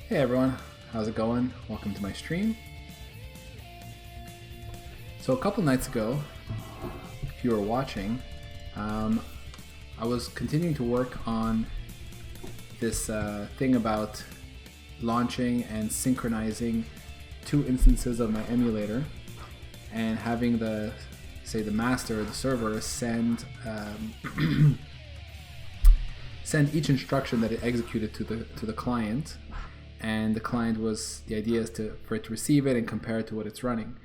Hey everyone, how's it going? Welcome to my stream. So a couple nights ago, if you were watching, I was continuing to work on this thing about launching and synchronizing two instances of my emulator and having the master or the server send send each instruction that it executed to the client. And the client the idea is for it to receive it and compare it to what it's running.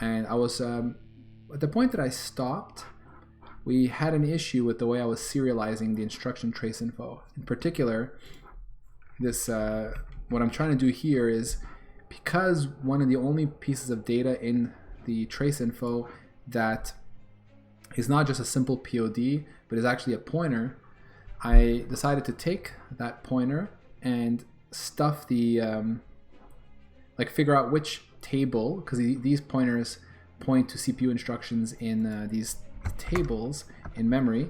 And I was at the point that I stopped, we had an issue with the way I was serializing the instruction trace info. In particular, this what I'm trying to do here is, because one of the only pieces of data in the trace info that is not just a simple POD but is actually a pointer, I decided to take that pointer and stuff the figure out which table, because these pointers point to CPU instructions in these tables in memory,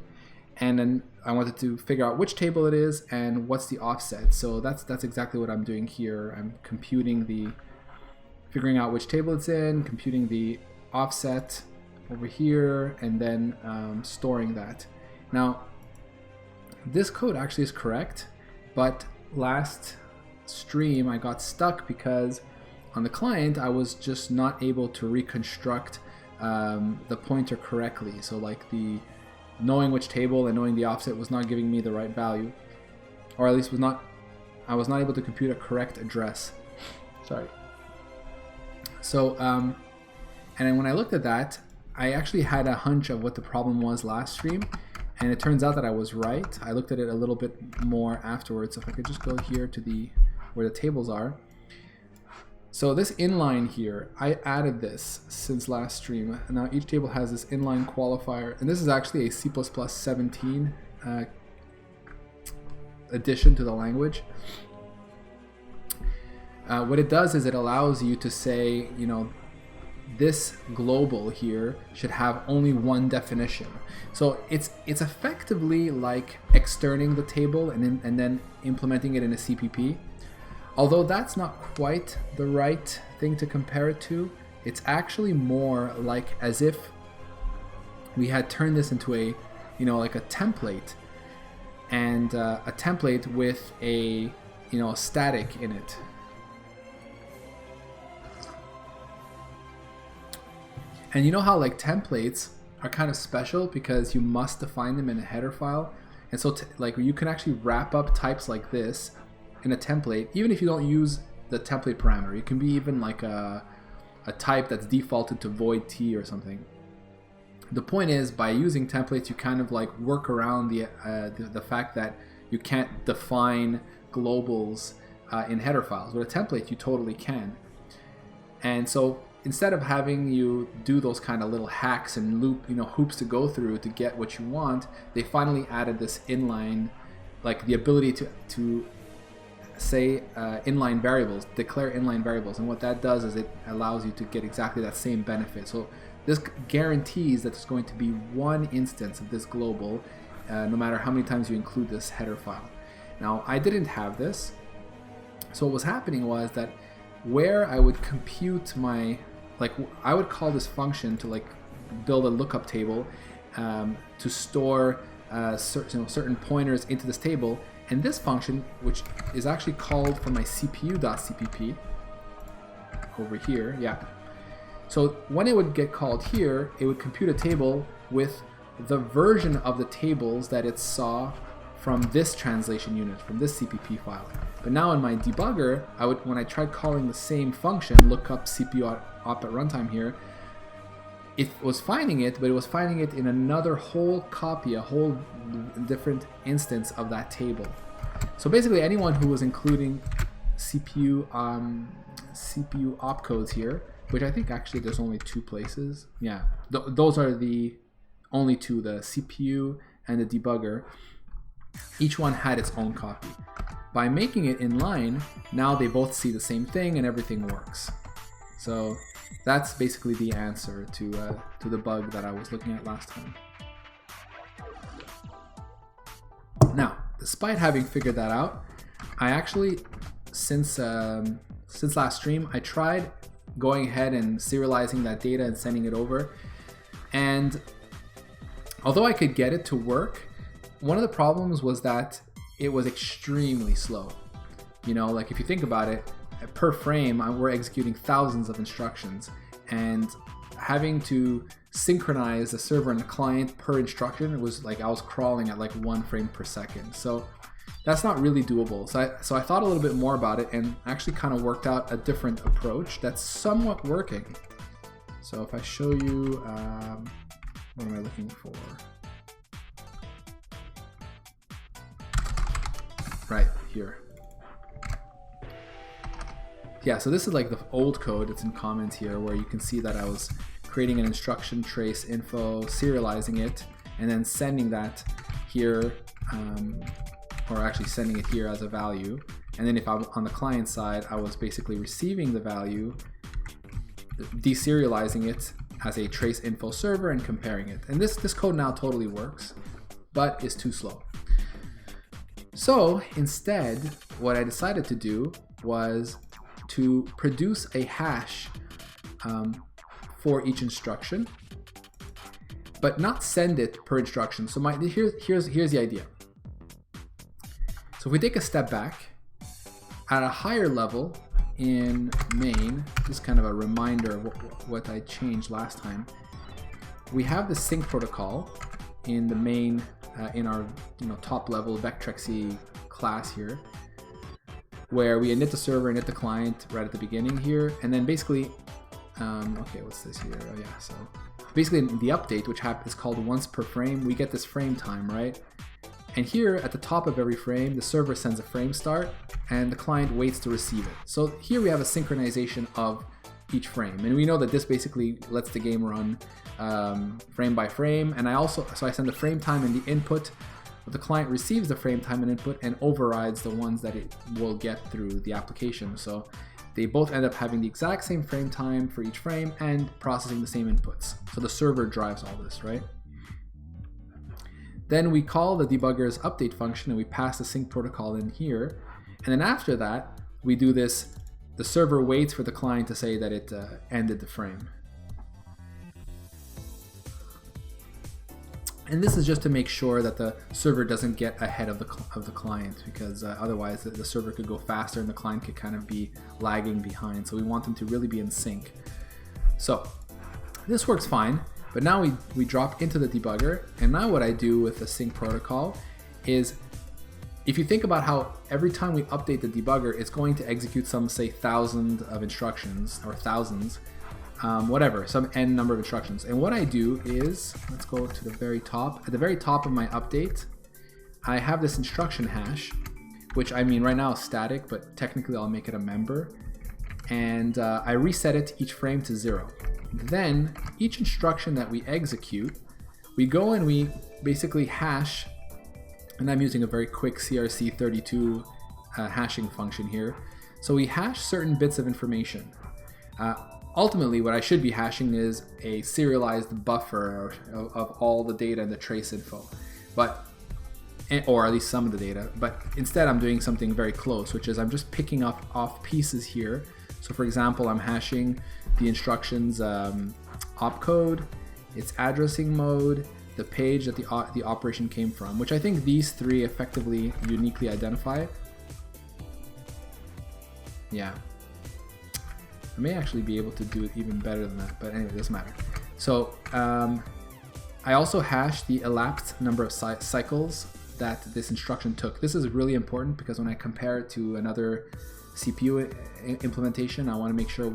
and then I wanted to figure out which table it is and what's the offset. So that's exactly what I'm doing here. I'm figuring out which table it's in, computing the offset over here, and then storing that. Now this code actually is correct, but last stream I got stuck because on the client I was just not able to reconstruct the pointer correctly. So like the knowing which table and knowing the offset was not giving me the right value, or at least I was not able to compute a correct address. Sorry. So and then when I looked at that, I actually had a hunch of what the problem was last stream, and it turns out that I was right. I looked at it a little bit more afterwards. So if I could just go here to where the tables are. So this inline here, I added this since last stream. Now each table has this inline qualifier, and this is actually a C++ 17 addition to the language. What it does is it allows you to say, you know, this global here should have only one definition. So it's effectively like externing the table and then implementing it in a CPP. Although that's not quite the right thing to compare it to. It's actually more like as if we had turned this into a, you know, like a template, and a template with a, you know, a static in it. And you know how like templates are kind of special because you must define them in a header file, and so like you can actually wrap up types like this in a template, even if you don't use the template parameter. It can be even like a type that's defaulted to void t or something. The point is, by using templates, you kind of like work around the fact that you can't define globals in header files. With a template, you totally can. And so instead of having you do those kind of little hacks and hoops to go through to get what you want, they finally added this inline, like the ability to say inline variables, declare inline variables. And what that does is it allows you to get exactly that same benefit. So this guarantees that there's going to be one instance of this global no matter how many times you include this header file. Now I didn't have this, so what was happening was that where I would compute my, I would call this function to like build a lookup table to store certain pointers into this table. And this function, which is actually called from my CPU.cpp over here, yeah. So when it would get called here, it would compute a table with the version of the tables that it saw from this translation unit, from this CPP file. But now in my debugger, when I tried calling the same function, lookup CPU op at runtime here, it was finding it, but it was finding it in another whole copy, a whole different instance of that table. So basically anyone who was including CPU opcodes here, which I think actually there's only two places. Yeah, those are the only two, the CPU and the debugger. Each one had its own copy. By making it inline, now they both see the same thing and everything works. So that's basically the answer to the bug that I was looking at last time. Now, despite having figured that out, I actually since last stream, I tried going ahead and serializing that data and sending it over. And although I could get it to work, one of the problems was that it was extremely slow. You know, like if you think about it, per frame, we're executing thousands of instructions, and having to synchronize the server and the client per instruction, it was like I was crawling at like 1 frame per second. So that's not really doable. So I thought a little bit more about it and actually kind of worked out a different approach that's somewhat working. So if I show you, what am I looking for? Right here. Yeah, so this is like the old code that's in comments here, where you can see that I was creating an instruction trace info, serializing it, and then sending that here, or actually sending it here as a value. And then if I'm on the client side, I was basically receiving the value, deserializing it as a trace info server and comparing it. And this code now totally works, but is too slow. So instead, what I decided to do was to produce a hash for each instruction, but not send it per instruction. So here's the idea. So if we take a step back, at a higher level in main, just kind of a reminder of what I changed last time, we have the sync protocol in the main, in our top level Vectrexy class here, where we init the server, init the client right at the beginning here, and then basically, okay, what's this here? Oh yeah, so basically the update, which is called once per frame, we get this frame time, right? And here at the top of every frame, the server sends a frame start and the client waits to receive it. So here we have a synchronization of each frame. And we know that this basically lets the game run frame by frame. And I send the frame time and the input, but the client receives the frame time and input and overrides the ones that it will get through the application. So they both end up having the exact same frame time for each frame and processing the same inputs. So the server drives all this, right? Then we call the debugger's update function and we pass the sync protocol in here. And then after that, we do this, the server waits for the client to say that it ended the frame. And this is just to make sure that the server doesn't get ahead of the client, because otherwise the server could go faster and the client could kind of be lagging behind. So we want them to really be in sync. So this works fine. But now we drop into the debugger, and now what I do with the sync protocol is, if you think about how every time we update the debugger, it's going to execute some, say, 1,000 of instructions, or thousands, whatever, some n number of instructions. And what I do is, let's go to the very top. At the very top of my update, I have this instruction hash, which I mean right now is static, but technically I'll make it a member. And I reset it each frame to 0. Then each instruction that we execute, we go and we basically hash, and I'm using a very quick CRC32 hashing function here. So we hash certain bits of information. Ultimately, what I should be hashing is a serialized buffer of all the data and the trace info, or at least some of the data. But instead, I'm doing something very close, which is I'm just picking up off pieces here. So for example, I'm hashing the instructions opcode, its addressing mode, the page that the operation came from, which I think these three effectively uniquely identify it. Yeah. I may actually be able to do it even better than that, but anyway, it doesn't matter. So I also hash the elapsed number of cycles that this instruction took. This is really important because when I compare it to another CPU implementation, I want to make sure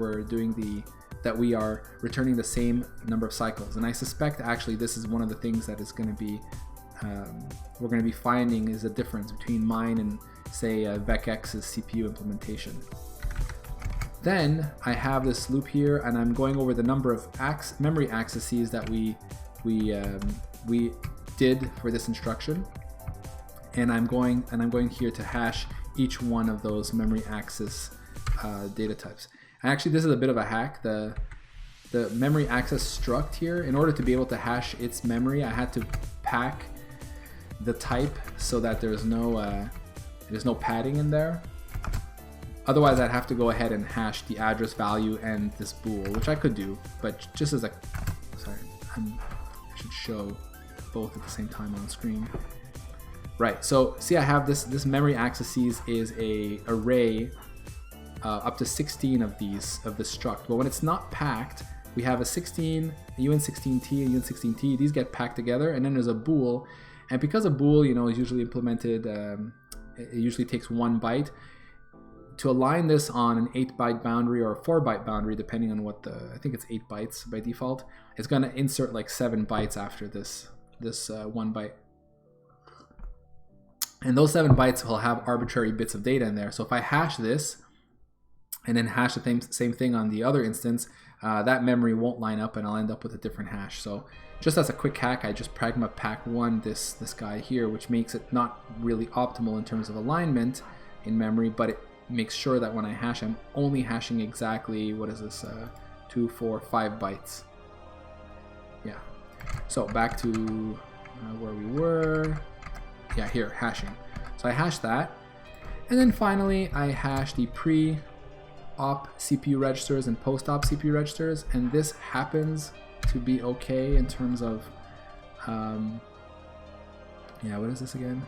that we are returning the same number of cycles. And I suspect actually this is one of the things that is going to be we're going to be finding is a difference between mine and say vecx's CPU implementation. Then I have this loop here, and I'm going over the number of memory accesses that we did for this instruction, and I'm going here to hash each one of those memory access data types. And actually, this is a bit of a hack. The memory access struct here, in order to be able to hash its memory, I had to pack the type so that there's no padding in there. Otherwise, I'd have to go ahead and hash the address value and this bool, which I could do, but just as a... Sorry, I should show both at the same time on the screen. Right, so see I have this memory accesses is a array up to 16 of these, of this struct. But when it's not packed, we have a 16, a UN16T, and UN16T. These get packed together, and then there's a bool. And because a bool, you know, is usually implemented, it usually takes 1 byte. To align this on an 8-byte boundary or a 4-byte boundary, depending on what I think it's 8 bytes by default, it's going to insert like 7 bytes after this 1 byte. And those 7 bytes will have arbitrary bits of data in there. So if I hash this and then hash the same thing on the other instance, that memory won't line up and I'll end up with a different hash. So just as a quick hack, I just pragma pack 1 this guy here, which makes it not really optimal in terms of alignment in memory, but it makes sure that when I hash, I'm only hashing exactly, what is this, 2, 4, 5 bytes. Yeah. So back to where we were. Yeah, here, hashing. So I hash that. And then finally, I hash the pre-op CPU registers and post-op CPU registers. And this happens to be okay in terms of, yeah, what is this again?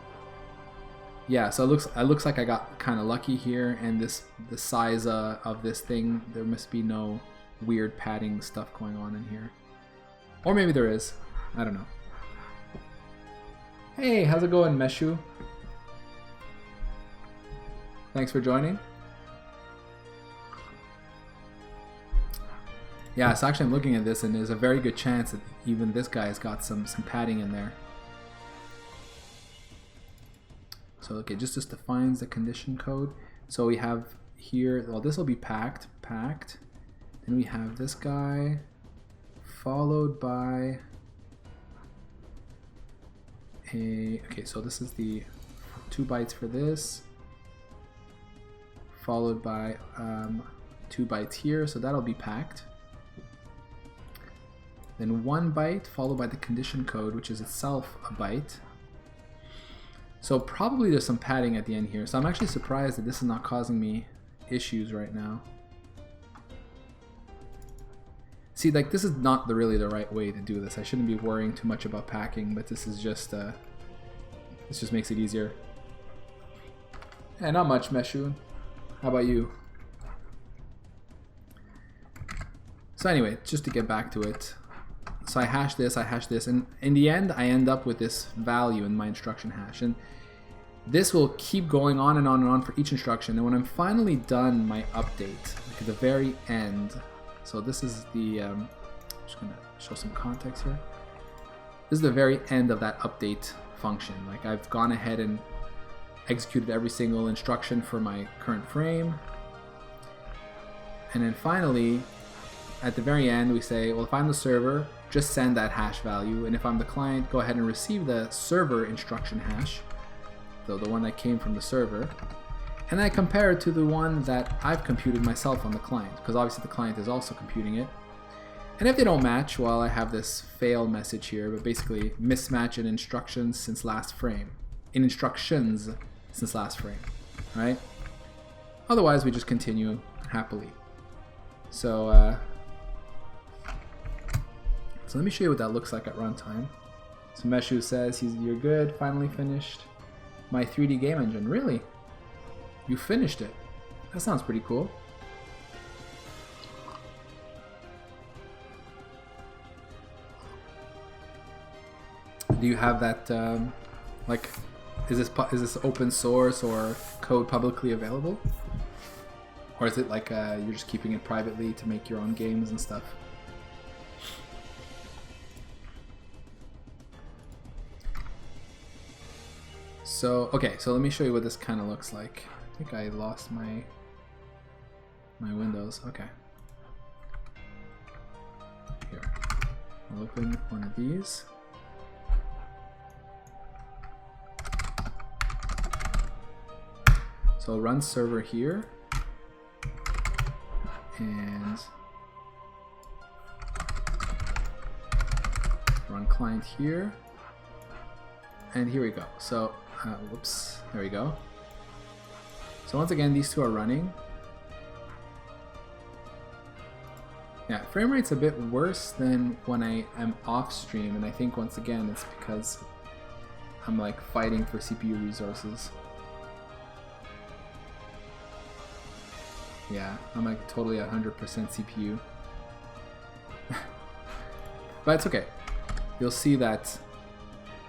Yeah, so it looks like I got kind of lucky here, and the size of this thing, there must be no weird padding stuff going on in here. Or maybe there is. I don't know. Hey, how's it going, Meshu? Thanks for joining. Yeah, so actually I'm looking at this, and there's a very good chance that even this guy's got some padding in there. So okay, just defines the condition code. So we have here, well, this will be packed. Then we have this guy, followed by okay, so this is the 2 bytes for this, followed by 2 bytes here, so that'll be packed. Then 1 byte followed by the condition code, which is itself a byte. So probably there's some padding at the end here. So I'm actually surprised that this is not causing me issues right now. See, like, this is not really the right way to do this. I shouldn't be worrying too much about packing, but this is just this just makes it easier. And not much, Meshu. How about you? So anyway, just to get back to it. So I hash this, and in the end, I end up with this value in my instruction hash. And this will keep going on and on and on for each instruction. And when I'm finally done my update, like at the very end, so this is the, I'm just gonna show some context here. This is the very end of that update function. Like, I've gone ahead and executed every single instruction for my current frame. And then finally, at the very end, we say, well, if I'm the server, just send that hash value. And if I'm the client, go ahead and receive the server instruction hash, so the one that came from the server. And then I compare it to the one that I've computed myself on the client, because obviously the client is also computing it. And if they don't match, well, I have this fail message here, but basically mismatch in instructions since last frame. In instructions since last frame, right? Otherwise, we just continue happily. So, so let me show you what that looks like at runtime. So Meshu says, you're good, finally finished my 3D game engine. Really? You finished it? That sounds pretty cool. Do you have that, like, is this open source or code publicly available? Or is it like you're just keeping it privately to make your own games and stuff? So, okay, so let me show you what this kind of looks like. I think I lost my windows. Okay. Here. I'll open one of these. So I'll run server here. And run client here. And here we go. So, whoops, there we go. So once again, these two are running. Yeah, frame rate's a bit worse than when I am off stream, and I think once again it's because I'm like fighting for CPU resources. Yeah, I'm like totally 100% CPU. But it's okay. You'll see that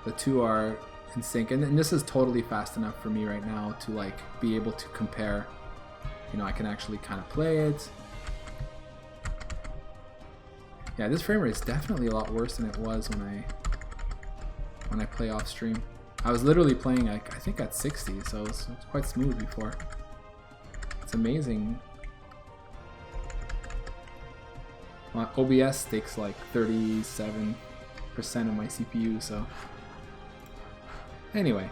the two are in sync, and this is totally fast enough for me right now to like be able to compare. You know, I can actually kind of play it. Yeah, this frame rate is definitely a lot worse than it was when I play off stream. I was literally playing like I think at 60, so it's quite smooth before. It's amazing. Well, OBS takes like 37% of my CPU, so anyway.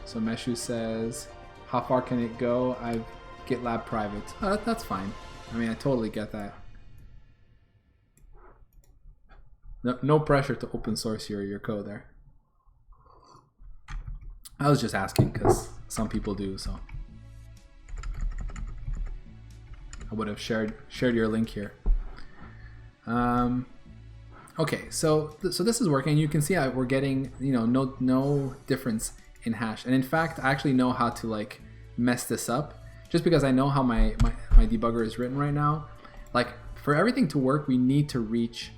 So Meshu says, how far can it go? I GitLab private. Oh, that's fine. I mean, I totally get that. No pressure to open source your code there. I was just asking because some people do, so I would have shared your link here. Okay, so this is working. You can see we're getting, you know, no difference in hash, and in fact I actually know how to like mess this up just because I know how my debugger is written right now. Like for everything to work we need to reach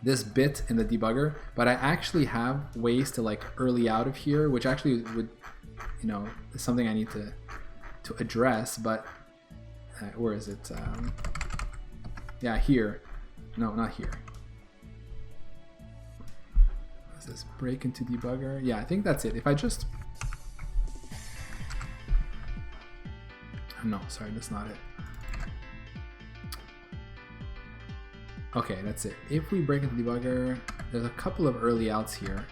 this bit in the debugger, but I actually have ways to like early out of here, which actually would, you know, is something I need to address. But where is it? Yeah, here. No, not here. Is this break into debugger? Yeah, I think that's it. If I just... No, sorry, that's not it. Okay, that's it. If we break into debugger, there's a couple of early outs here.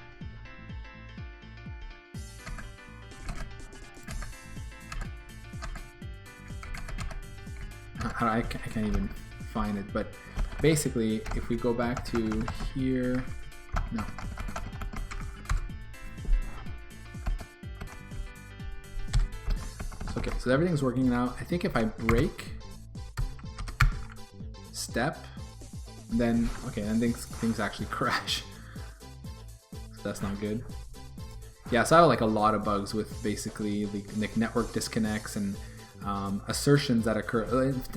I can't even find it, but basically, if we go back to here, no. Okay, so everything's working now. I think if I break step, then okay, then things actually crash. So that's not good. Yeah, so I have like a lot of bugs with basically the network disconnects and assertions that occur.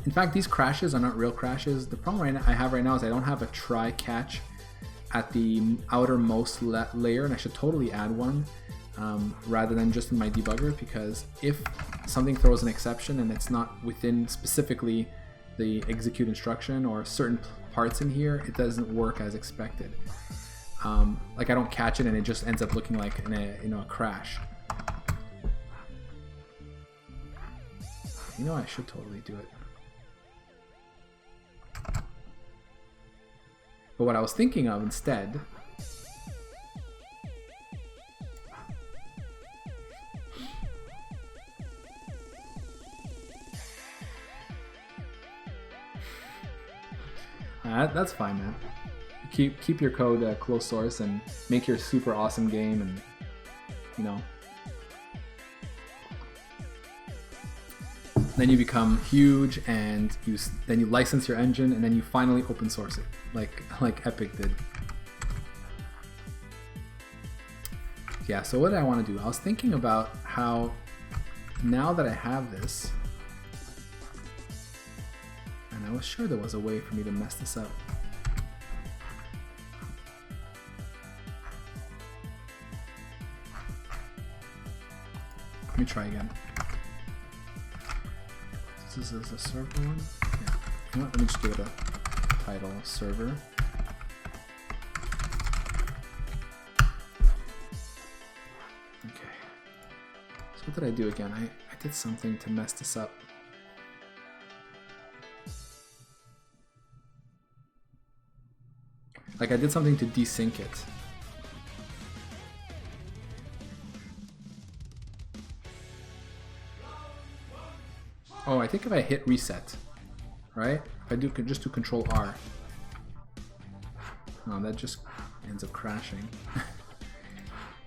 In fact, these crashes are not real crashes. The problem I have right now is I don't have a try catch at the outermost layer, and I should totally add one rather than just in my debugger, because if something throws an exception and it's not within specifically the execute instruction or certain parts in here, it doesn't work as expected. Like I don't catch it and it just ends up looking like a crash. You know, I should totally do it. But what I was thinking of instead that's fine, man. Keep your code closed source and make your super awesome game, and you know, then you become huge, and then you license your engine, and then you finally open source it, like Epic did. Yeah. So what did I want to do? I was thinking about how now that I have this. And I was sure there was a way for me to mess this up. Let me try again. This is a server one? Yeah. You know what? Let me just give it a title, server. Okay. So what did I do again? I did something to mess this up. Like I did something to desync it. Oh, I think if I hit reset, right? If I just do Control R. No, that just ends up crashing.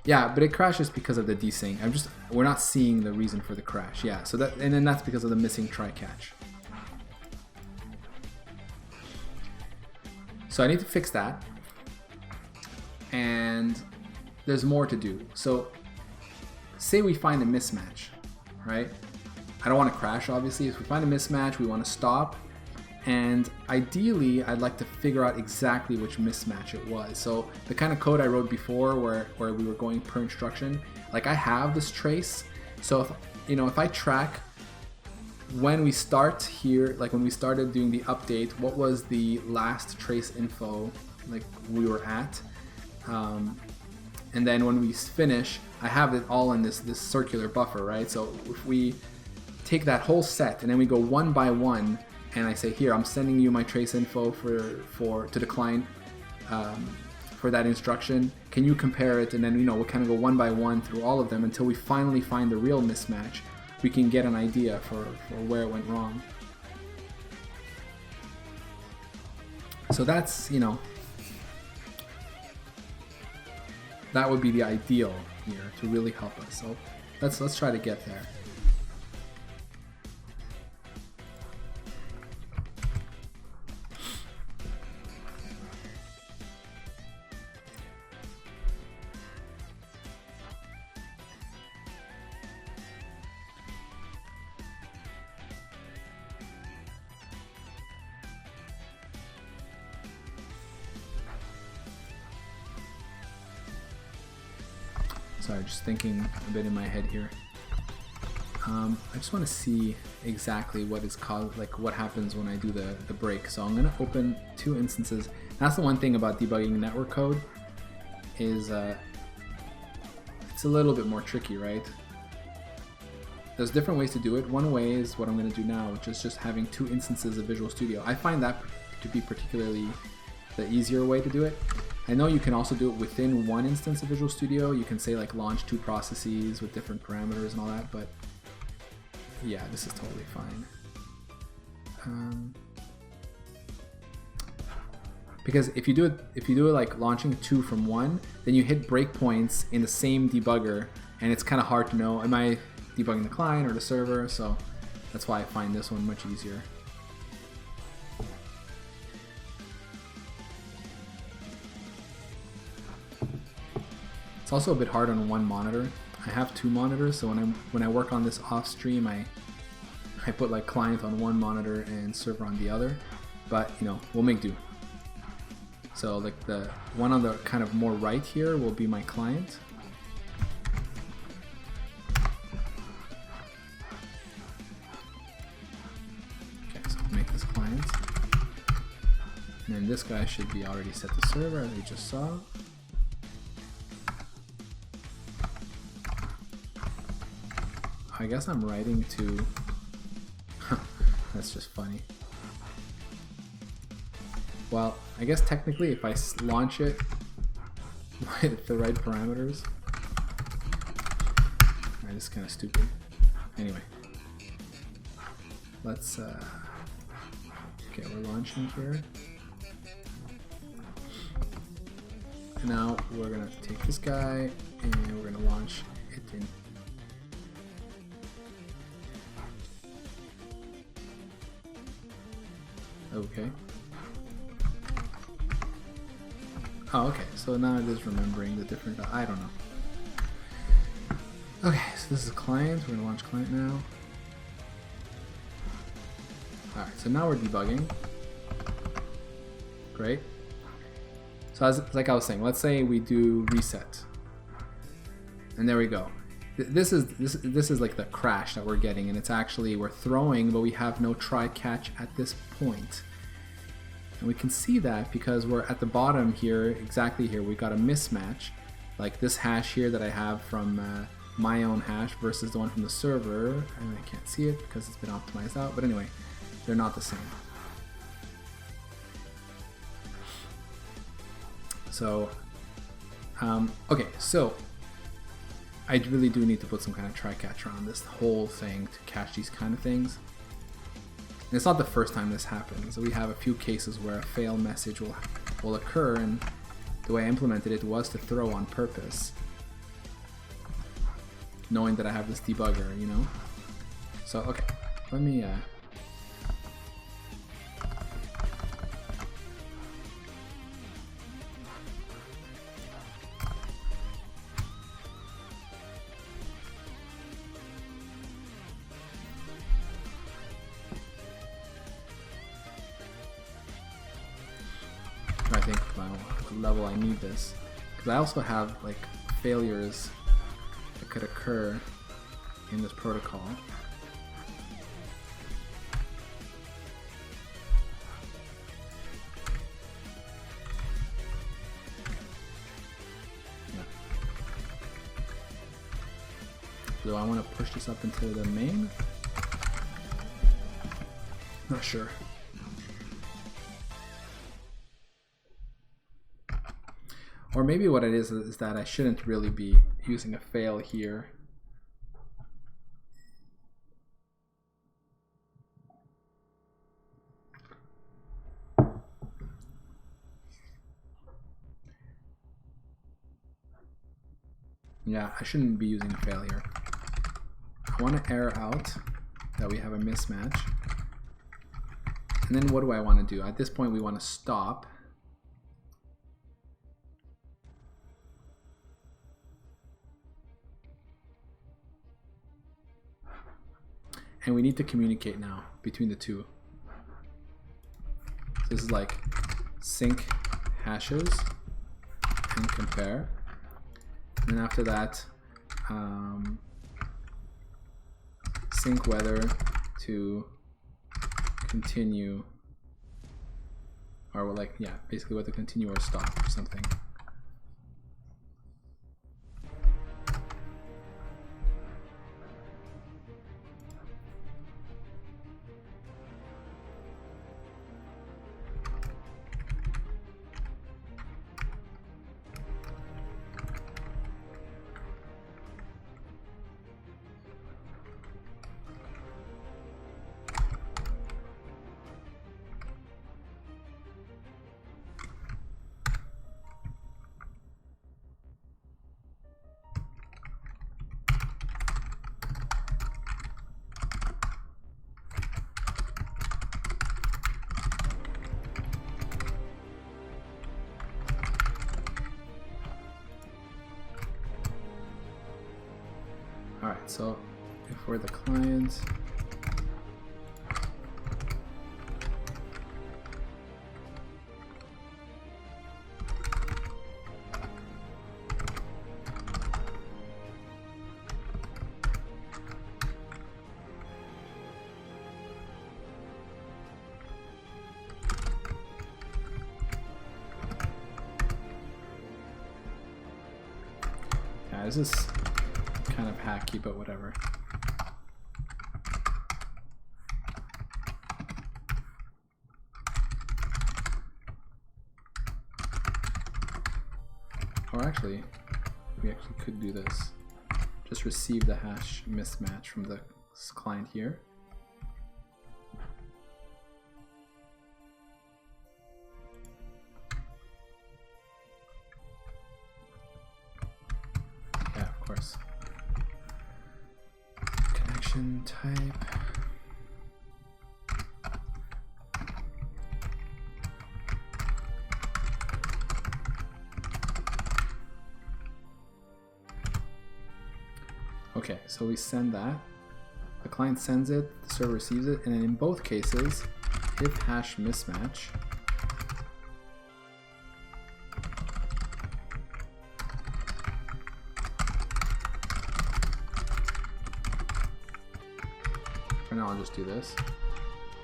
Yeah, but it crashes because of the desync. We're not seeing the reason for the crash. Yeah, so that, and then that's because of the missing try catch. So I need to fix that. And there's more to do. So say we find a mismatch, right? I don't want to crash, obviously. If we find a mismatch, we want to stop. And ideally, I'd like to figure out exactly which mismatch it was. So the kind of code I wrote before where we were going per instruction, like I have this trace. So if I track when we start here, like when we started doing the update, what was the last trace info like we were at? And then when we finish, I have it all in this circular buffer, right? So if we take that whole set and then we go one by one, and I say, here, I'm sending you my trace info to the client for that instruction. Can you compare it? And then we'll kind of go one by one through all of them until we finally find the real mismatch. We can get an idea for where it went wrong. So that's, that would be the ideal here to really help us. So let's try to get there. Sorry, just thinking a bit in my head here. I just want to see exactly what is caused, like what happens when I do the break. So I'm going to open two instances. That's the one thing about debugging network code is it's a little bit more tricky, right? There's different ways to do it. One way is what I'm going to do now, which is just having two instances of Visual Studio. I find that to be particularly the easier way to do it. I know you can also do it within one instance of Visual Studio. You can say like launch two processes with different parameters and all that, but yeah, this is totally fine. Because if you do it like launching two from one, then you hit breakpoints in the same debugger, and it's kind of hard to know, am I debugging the client or the server? So that's why I find this one much easier. It's also a bit hard on one monitor. I have two monitors, so when I work on this off stream, I put like client on one monitor and server on the other. But we'll make do. So like the one on the kind of more right here will be my client. Okay, so I'll make this client. And then this guy should be already set to server, as we just saw. I guess I'm writing to... That's just funny. Well, I guess technically if I launch it with the right parameters... Alright, this is kind of stupid. Anyway. Let's... Okay, we're launching here. And now we're going to take this guy and we're going to launch it in... Okay. Oh, okay. So now it is remembering the different... I don't know. Okay, so this is a client. We're going to launch client now. Alright, so now we're debugging. Great. So like I was saying, let's say we do reset. And there we go. This is like the crash that we're getting, and it's actually we're throwing, but we have no try catch at this point. And we can see that because we're at the bottom here, exactly here, we got a mismatch, like this hash here that I have from my own hash versus the one from the server, and I can't see it because it's been optimized out. But anyway, they're not the same. So, okay, so. I really do need to put some kind of try catcher on this whole thing to catch these kind of things. And it's not the first time this happens. We have a few cases where a fail message will occur, and the way I implemented it was to throw on purpose. knowing that I have this debugger, you know? So, okay, let me, I think my level I need this. Because I also have, like, failures that could occur in this protocol. Yeah. Do I want to push this up into the main? Not sure. Or maybe what it is that I shouldn't really be using a fail here. Yeah, I shouldn't be using a fail here. I want to error out that we have a mismatch. And then what do I want to do? At this point we want to stop. And we need to communicate now between the two. So this is like sync hashes and compare. And then after that, sync whether to continue, or like, yeah, basically whether to continue or stop or something. Alright, so if we're the client, yeah, this is kind of hacky, but whatever. Or actually, we actually could do this. Just receive the hash mismatch from the client here. Yeah, of course. Connection type. Okay, so we send that. The client sends it, the server receives it, and then in both cases, if hash mismatch, for now I'll just do this,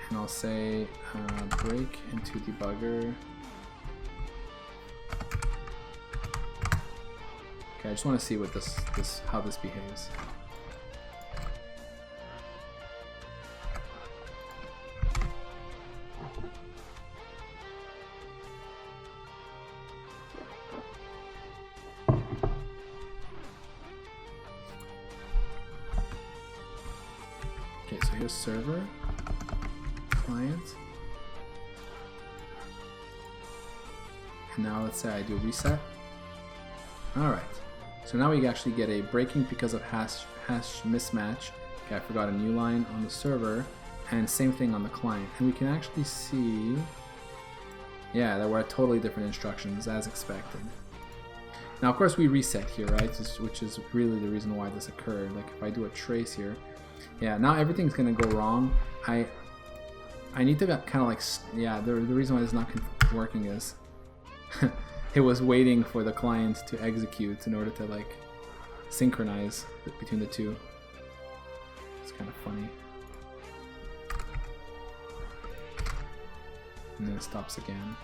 and I'll say break into debugger. Okay, I just want to see what how this behaves. Okay, so here's server, client, and now let's say I do reset. All right. So now we actually get a breaking because of hash mismatch. Okay, I forgot a new line on the server, and same thing on the client. And we can actually see, yeah, that we're at totally different instructions as expected. Now, of course, we reset here, right? Which is really the reason why this occurred. Like, if I do a trace here, yeah, now everything's gonna go wrong. I need to kind of like, yeah, the reason why this is not working is it was waiting for the client to execute in order to like synchronize between the two. It's kind of funny. And then it stops again.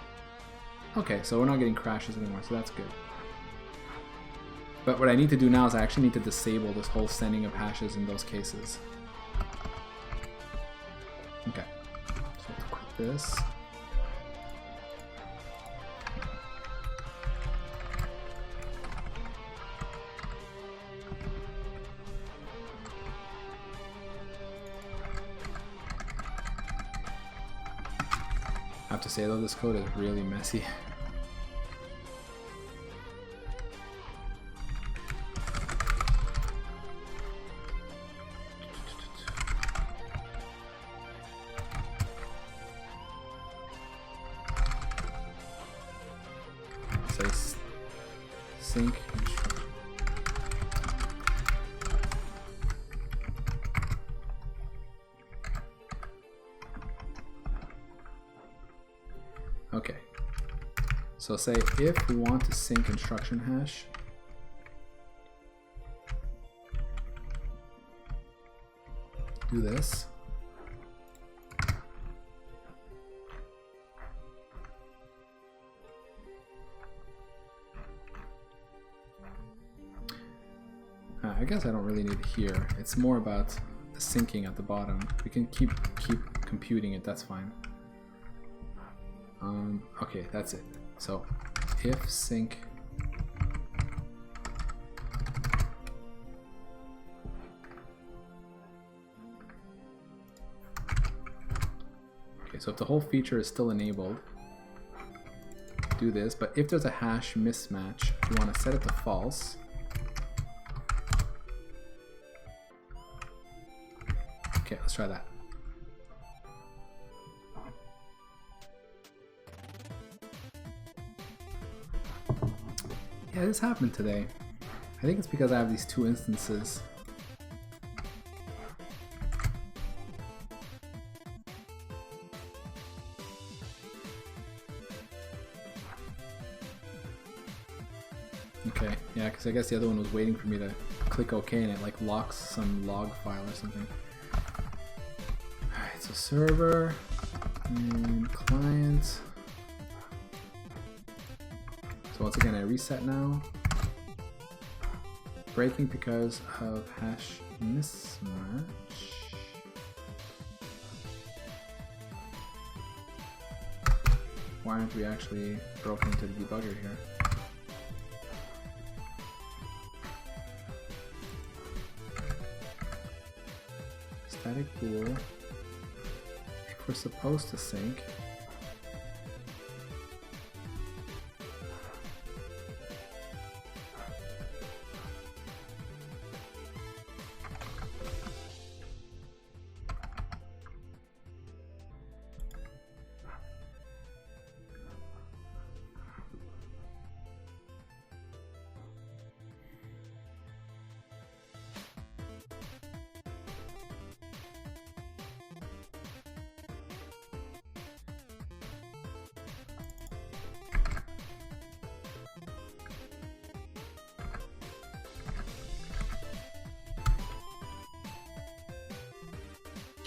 Okay, so we're not getting crashes anymore, so that's good. But what I need to do now is I actually need to disable this whole sending of hashes in those cases. Okay, so I have to quit this. I have to say though, this code is really messy. Say sync instruction. Okay, so say if we want to sync instruction hash, do this. I guess I don't really need it here. It's more about the syncing at the bottom. We can keep computing it, that's fine. Okay, that's it. So if sync so if the whole feature is still enabled, do this, but if there's a hash mismatch, you want to set it to false. Okay, let's try that. Yeah, this happened today. I think it's because I have these two instances. Okay, yeah, because I guess the other one was waiting for me to click OK and it like locks some log file or something. Alright, so server and client. So once again, I reset now. Breaking because of hash mismatch. Why aren't we actually broken into the debugger here? Static bool. If we're supposed to sync,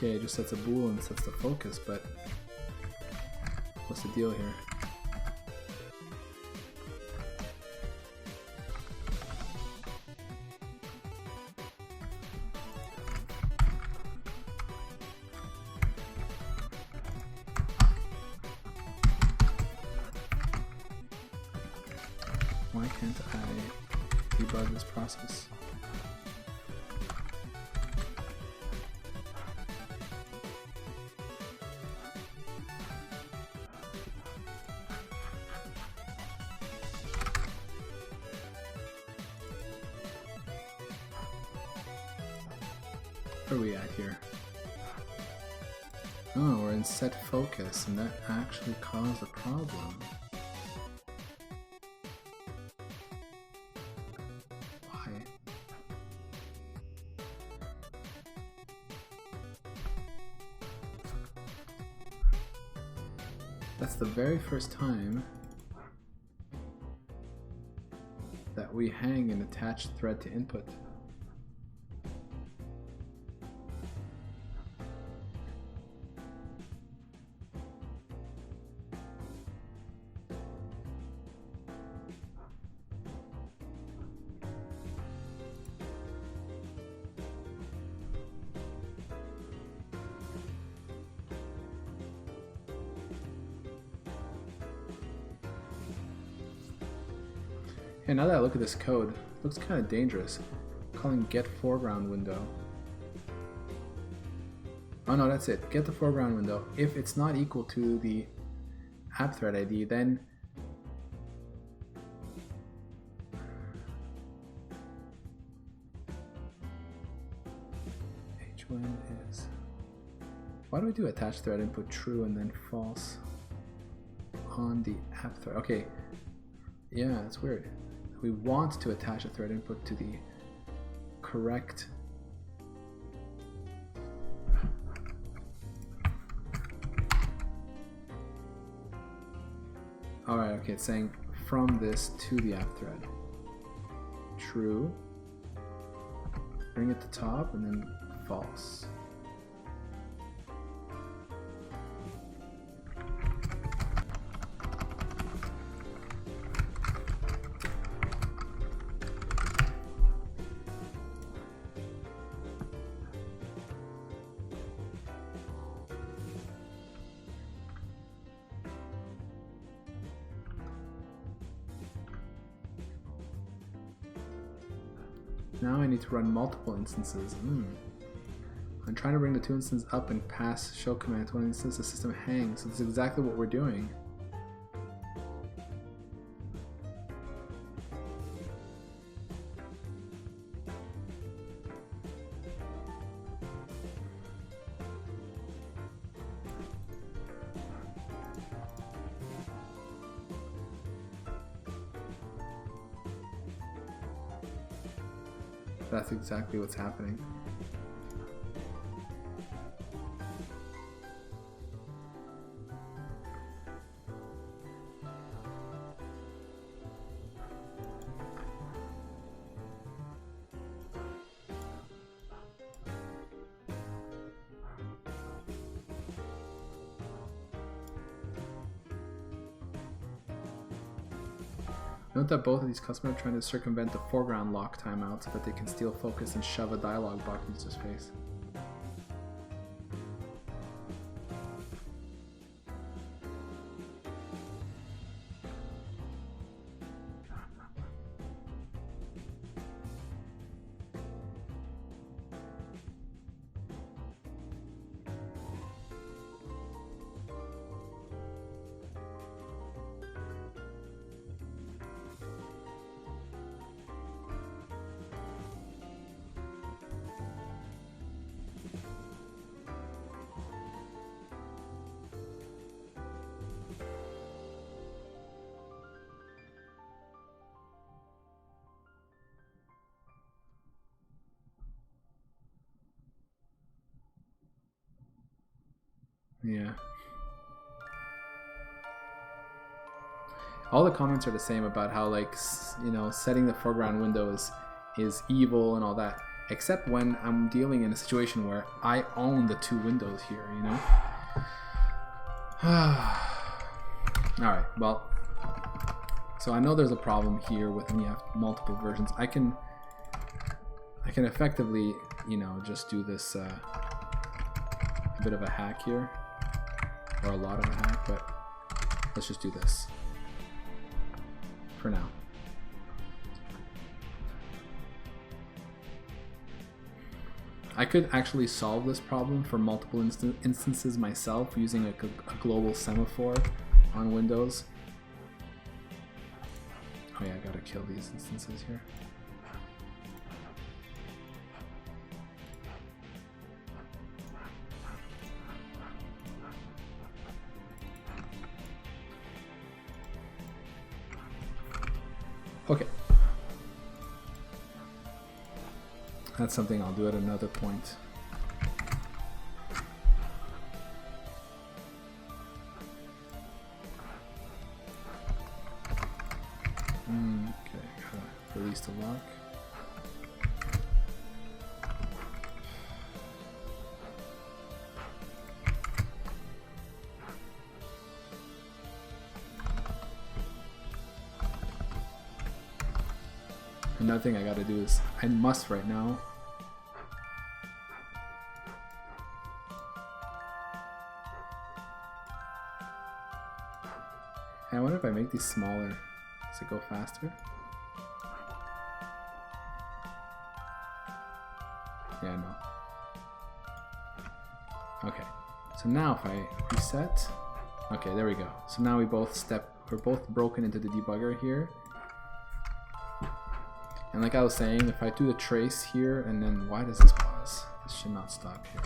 okay, it just sets a bool and sets the focus, but what's the deal here? Why can't I debug this process? Where are we at here? Oh, we're in set focus, and that actually caused a problem. Why? That's the very first time that we hang an attached thread to input. And now that I look at this code, it looks kind of dangerous. Calling get foreground window. Oh no, that's it. Get the foreground window. If it's not equal to the app thread ID, then H1 is. Why do we do attach thread input true and then false on the app thread? Okay, yeah, that's weird. We want to attach a thread input to the correct alright, okay, it's saying from this to the app thread. True. Bring it to top and then false. Now I need to run multiple instances. I'm trying to bring the two instances up and pass show command to one instance, the system hangs. So this is exactly what we're doing. That's exactly what's happening. Note that both of these customers are trying to circumvent the foreground lock timeout so that they can steal focus and shove a dialog box in user's face. Yeah. All the comments are the same about how, like, you know, setting the foreground window is evil and all that, except when I'm dealing in a situation where I own the two windows here, you know? Alright, well, so I know there's a problem here with when you have multiple versions. I can effectively, you know, just do this a bit of a hack here. Or a lot of a hack, but let's just do this for now. I could actually solve this problem for multiple instances myself using a global semaphore on Windows. Oh yeah, I gotta kill these instances here. Okay. That's something I'll do at another point. Okay, gotta release the lock. Another thing I gotta do is, I must right now. I wonder if I make these smaller, does it go faster? Yeah, no. Okay, so now if I reset, okay, there we go. So now we're both broken into the debugger here. And like I was saying, if I do the trace here, and then why does this pause? This should not stop here.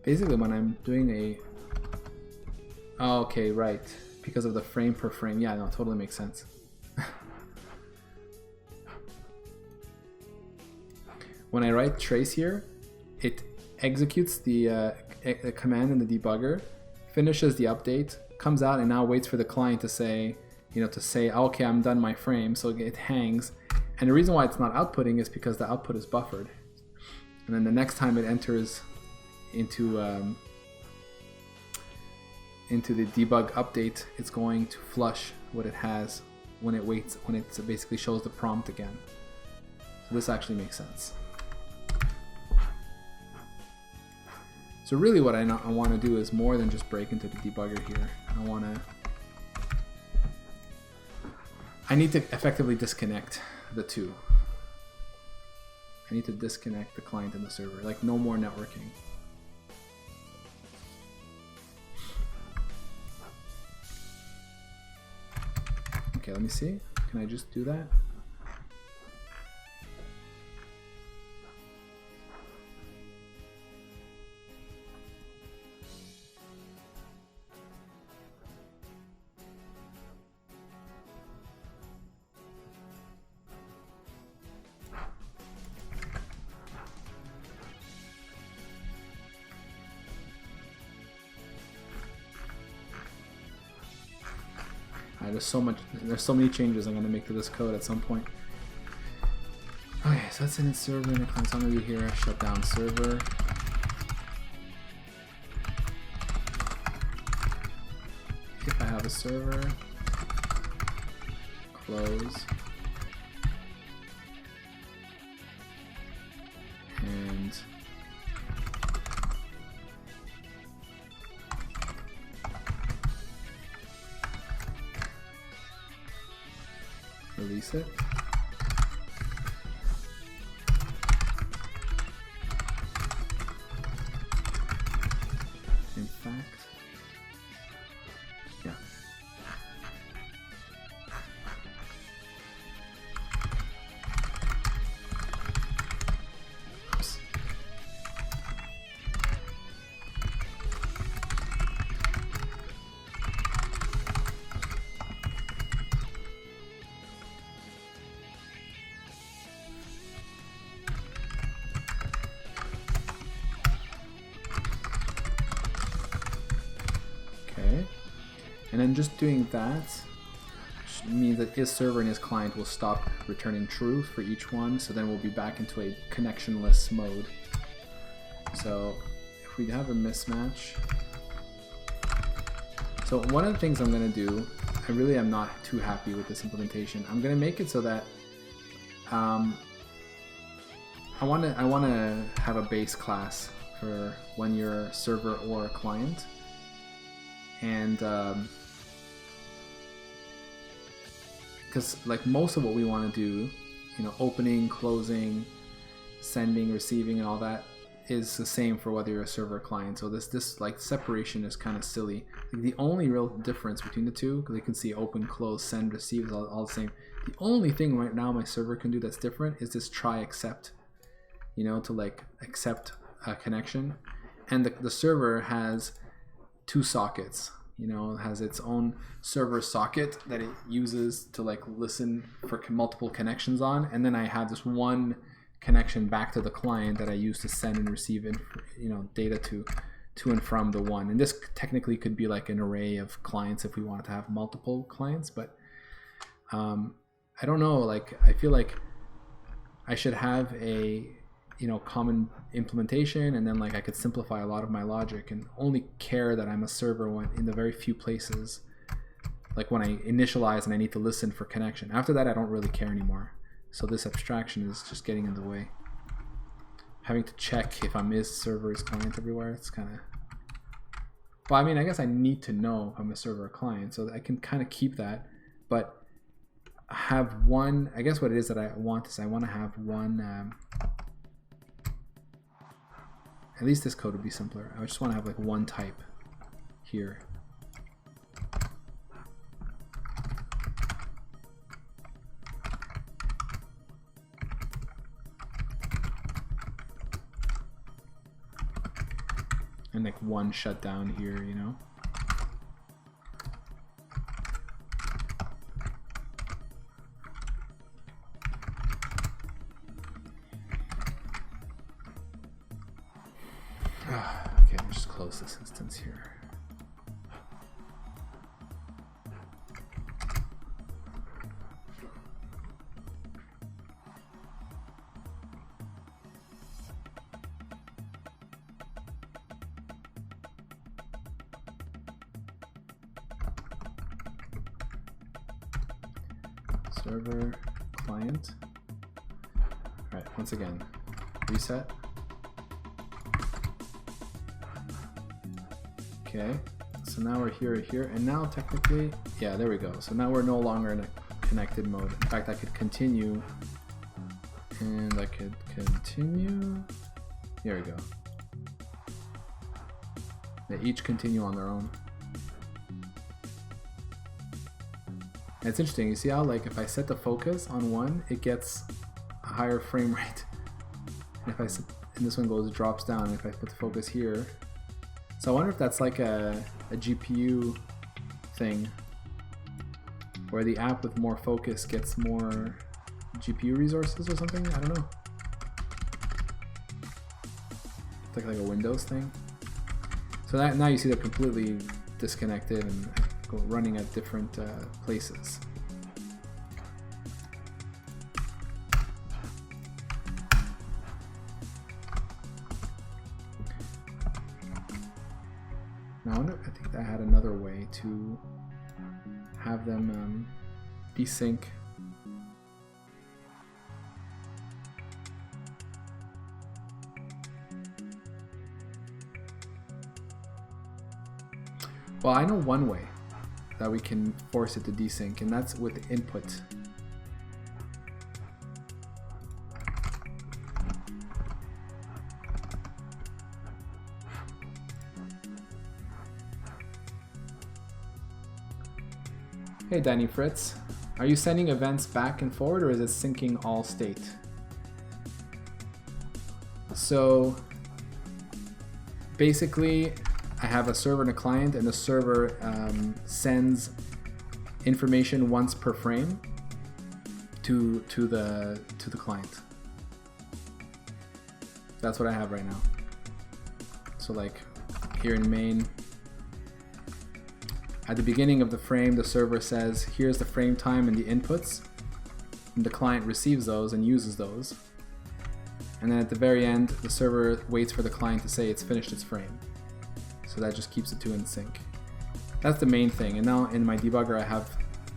Basically, when I'm doing a... Oh, okay, right. Because of the frame per frame. Yeah, no, totally makes sense. When I write trace here, it executes the command in the debugger, finishes the update, comes out, and now waits for the client to say, okay, I'm done my frame. So it hangs. And the reason why it's not outputting is because the output is buffered. And then the next time it enters into the debug update, it's going to flush what it has when it waits, when it basically shows the prompt again. So this actually makes sense. So really what I want to do is more than just break into the debugger here. I need to effectively disconnect the two. I need to disconnect the client and the server, like no more networking. Okay, let me see. Can I just do that? There's so many changes I'm going to make to this code at some point. Okay, so that's in its server and the client. So I'm going to do here, shut down server. If I have a server, close. And release it. In fact, yeah. Oops. Okay, and then just doing that means that his server and his client will stop returning true for each one, so then we'll be back into a connectionless mode. So if we have a mismatch, so one of the things I'm going to do, I really am not too happy with this implementation. I'm going to make it so that I want to have a base class for when you're a server or a client. And because like most of what we want to do, opening, closing, sending, receiving, and all that, is the same for whether you're a server or client. So this like separation is kind of silly. Like, the only real difference between the two, because you can see open, close, send, receive is all the same. The only thing right now my server can do that's different is this try accept, you know, to like accept a connection. And the server has 2 sockets, you know, it has its own server socket that it uses to like listen for multiple connections on. And then I have this one connection back to the client that I use to send and receive, you know, data to and from the one. And this technically could be like an array of clients if we wanted to have multiple clients, but I don't know, like I feel like I should have a, you know, common implementation, and then like I could simplify a lot of my logic and only care that I'm a server when in the very few places, like when I initialize and I need to listen for connection. After that I don't really care anymore. So this abstraction is just getting in the way. Having to check if I'm server is client everywhere, it's kind of, well, I mean, I guess I need to know if I'm a server or client, so I can kind of keep that, but have one, I guess what it is that I want is I want to have one, at least this code would be simpler. I just want to have like one type here. And like one shutdown here, you know? Okay, I'll just close this instance here. Server, client. All right, once again, reset. Okay, so now we're here, and now technically, yeah, there we go. So now we're no longer in a connected mode. In fact, I could continue, and I could continue. Here we go. They each continue on their own. And it's interesting, you see how like if I set the focus on one, it gets a higher frame rate. And if I set, and this one drops down, if I put the focus here. So I wonder if that's like a GPU thing, where the app with more focus gets more GPU resources or something, I don't know. It's like a Windows thing. So that, now you see they're completely disconnected and running at different places. Now I wonder, I think I had another way to have them desync. Well, I know one way that we can force it to desync, and that's with input. Hey Danny Fritz, are you sending events back and forward, or is it syncing all state? So basically I have a server and a client, and the server sends information once per frame to the client. That's what I have right now. So like here in main, at the beginning of the frame, the server says, here's the frame time and the inputs, and the client receives those and uses those. And then at the very end, the server waits for the client to say it's finished its frame. So that just keeps the two in sync. That's the main thing. And now in my debugger, I have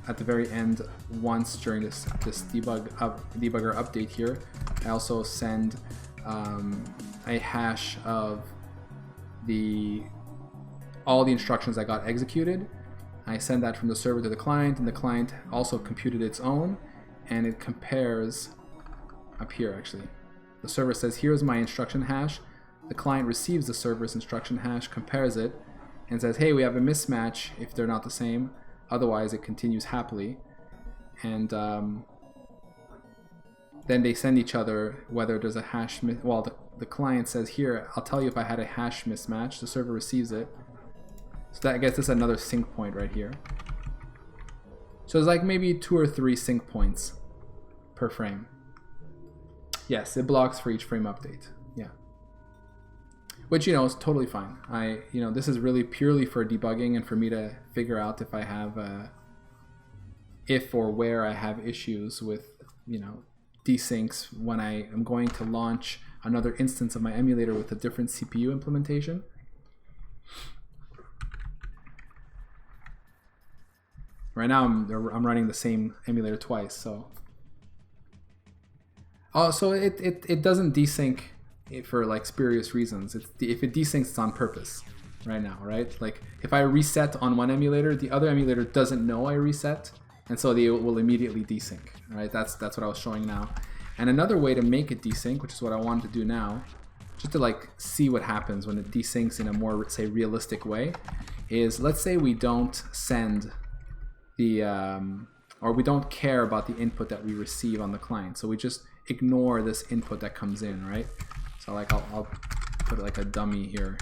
at the very end, once during this debugger update here, I also send a hash of all the instructions that got executed. I send that from the server to the client, and the client also computed its own, and it compares up here actually. The server says, here's my instruction hash. the client receives the server's instruction hash, compares it, and says, hey, we have a mismatch if they're not the same. Otherwise, it continues happily. And then they send each other whether there's a hash. Well, the client says, here, I'll tell you if I had a hash mismatch. The server receives it. So that, I guess this is another sync point right here. So there's like maybe 2 or 3 sync points per frame. Yes, it blocks for each frame update. Yeah. Which, you know, is totally fine. This is really purely for debugging and for me to figure out if I have, if or where I have issues with, you know, desyncs when I am going to launch another instance of my emulator with a different CPU implementation. Right now I'm running the same emulator twice, so. Oh, so it doesn't desync for like spurious reasons. If it desyncs, it's on purpose right now, right? Like if I reset on one emulator, the other emulator doesn't know I reset, and so they will immediately desync, right? That's what I was showing now. And another way to make it desync, which is what I wanted to do now, just to like see what happens when it desyncs in a more, say, realistic way, is let's say we don't send the, or we don't care about the input that we receive on the client. So we just ignore this input that comes in, right? So like I'll put like a dummy here.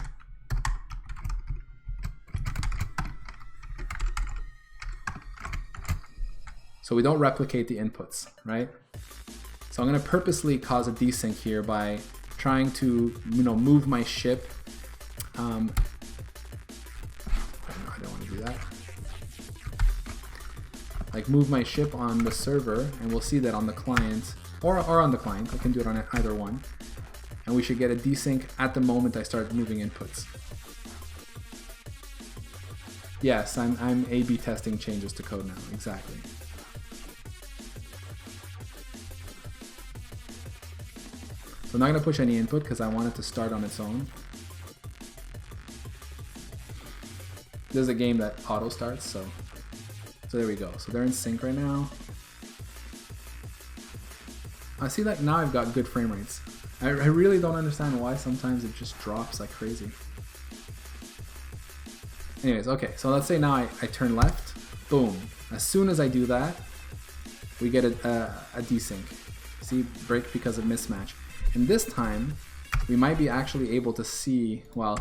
So we don't replicate the inputs, right? So I'm going to purposely cause a desync here by trying to, you know, move my ship. I don't want to do that. Like move my ship on the server, and we'll see that on the client, or on the client. I can do it on either one. And we should get a desync at the moment I start moving inputs. Yes, I'm A/B testing changes to code now, exactly. So I'm not going to push any input because I want it to start on its own. This is a game that auto starts, so there we go. So they're in sync right now. I see that now I've got good frame rates. I really don't understand why sometimes it just drops like crazy. Anyways, okay, so let's say now I turn left. Boom. As soon as I do that, we get a desync. See, break because of mismatch. And this time, we might be actually able to see, well,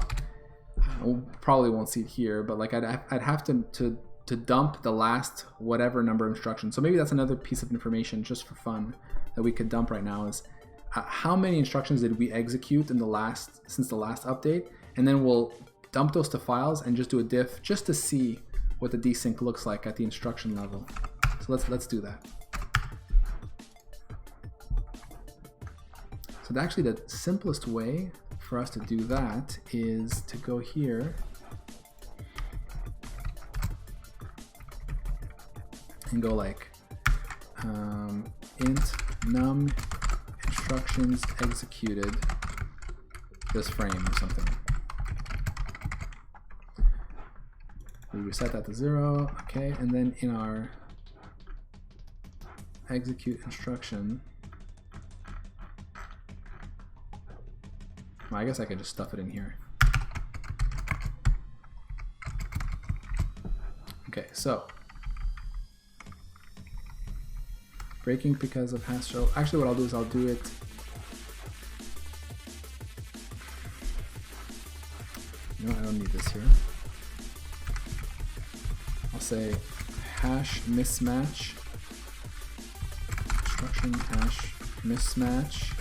we probably won't see it here, but like I'd have to dump the last whatever number of instructions. So maybe that's another piece of information just for fun that we could dump right now is how many instructions did we execute in since the last update, and then we'll dump those to files and just do a diff just to see what the desync looks like at the instruction level. So let's do that. So actually the simplest way for us to do that is to go here and go like int num instructions executed this frame or something. We reset that to 0, okay, and then in our execute instruction, well, I guess I could just stuff it in here. Okay, so breaking because of hash show. Actually, what I'll do is I'll do it. No, I don't need this here. I'll say hash mismatch, instruction hash mismatch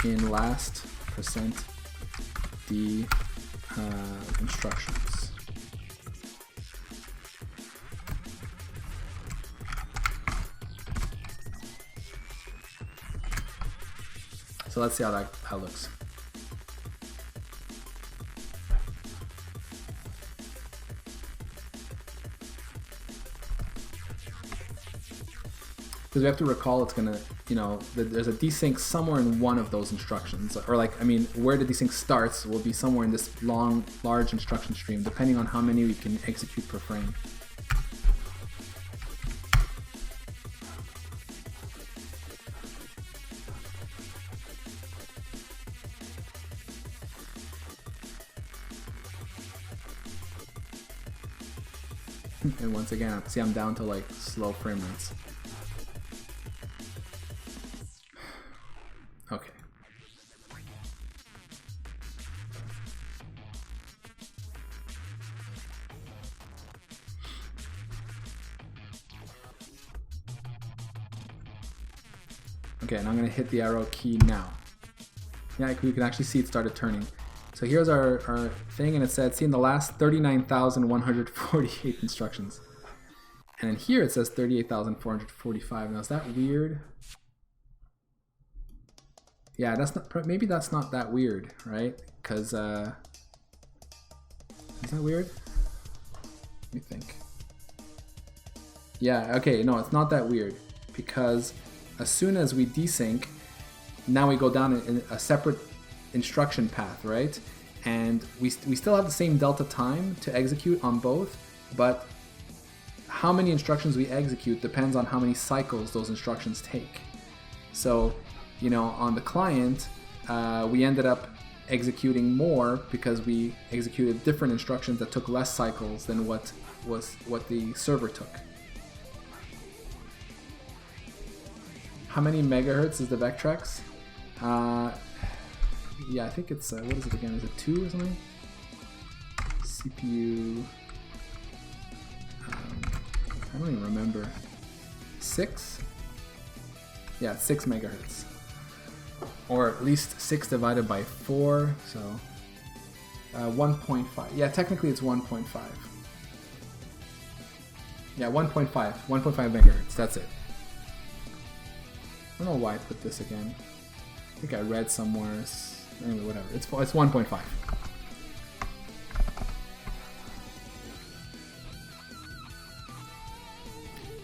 in last %d instructions. So let's see how that looks. Because we have to recall it's gonna, you know, there's a desync somewhere in one of those instructions, or like, I mean, where the desync starts will be somewhere in this large instruction stream, depending on how many we can execute per frame. And once again, see, I'm down to like slow frame rates. Okay. Okay, and I'm gonna hit the arrow key now. Yeah, you can actually see it started turning. So here's our thing, and it said, see, in the last 39,148 instructions. And then here it says 38,445. Now, is that weird? Yeah, that's not, maybe that's not that weird, right? Because, is that weird? Let me think. Yeah, okay, no, it's not that weird. Because as soon as we desync, now we go down in a separate instruction path, right? And we still have the same delta time to execute on both, but how many instructions we execute depends on how many cycles those instructions take. So, you know, on the client, we ended up executing more because we executed different instructions that took less cycles than what the server took. How many megahertz is the Vectrex? Yeah, I think it's, what is it again? Is it 2 or something? CPU, I don't even remember. 6? Yeah, 6 megahertz. Or at least 6 divided by 4, so 1.5. Yeah, technically it's 1.5. Yeah, 1.5 megahertz, that's it. I don't know why I put this again. I think I read somewhere. Anyway, whatever. It's 1.5.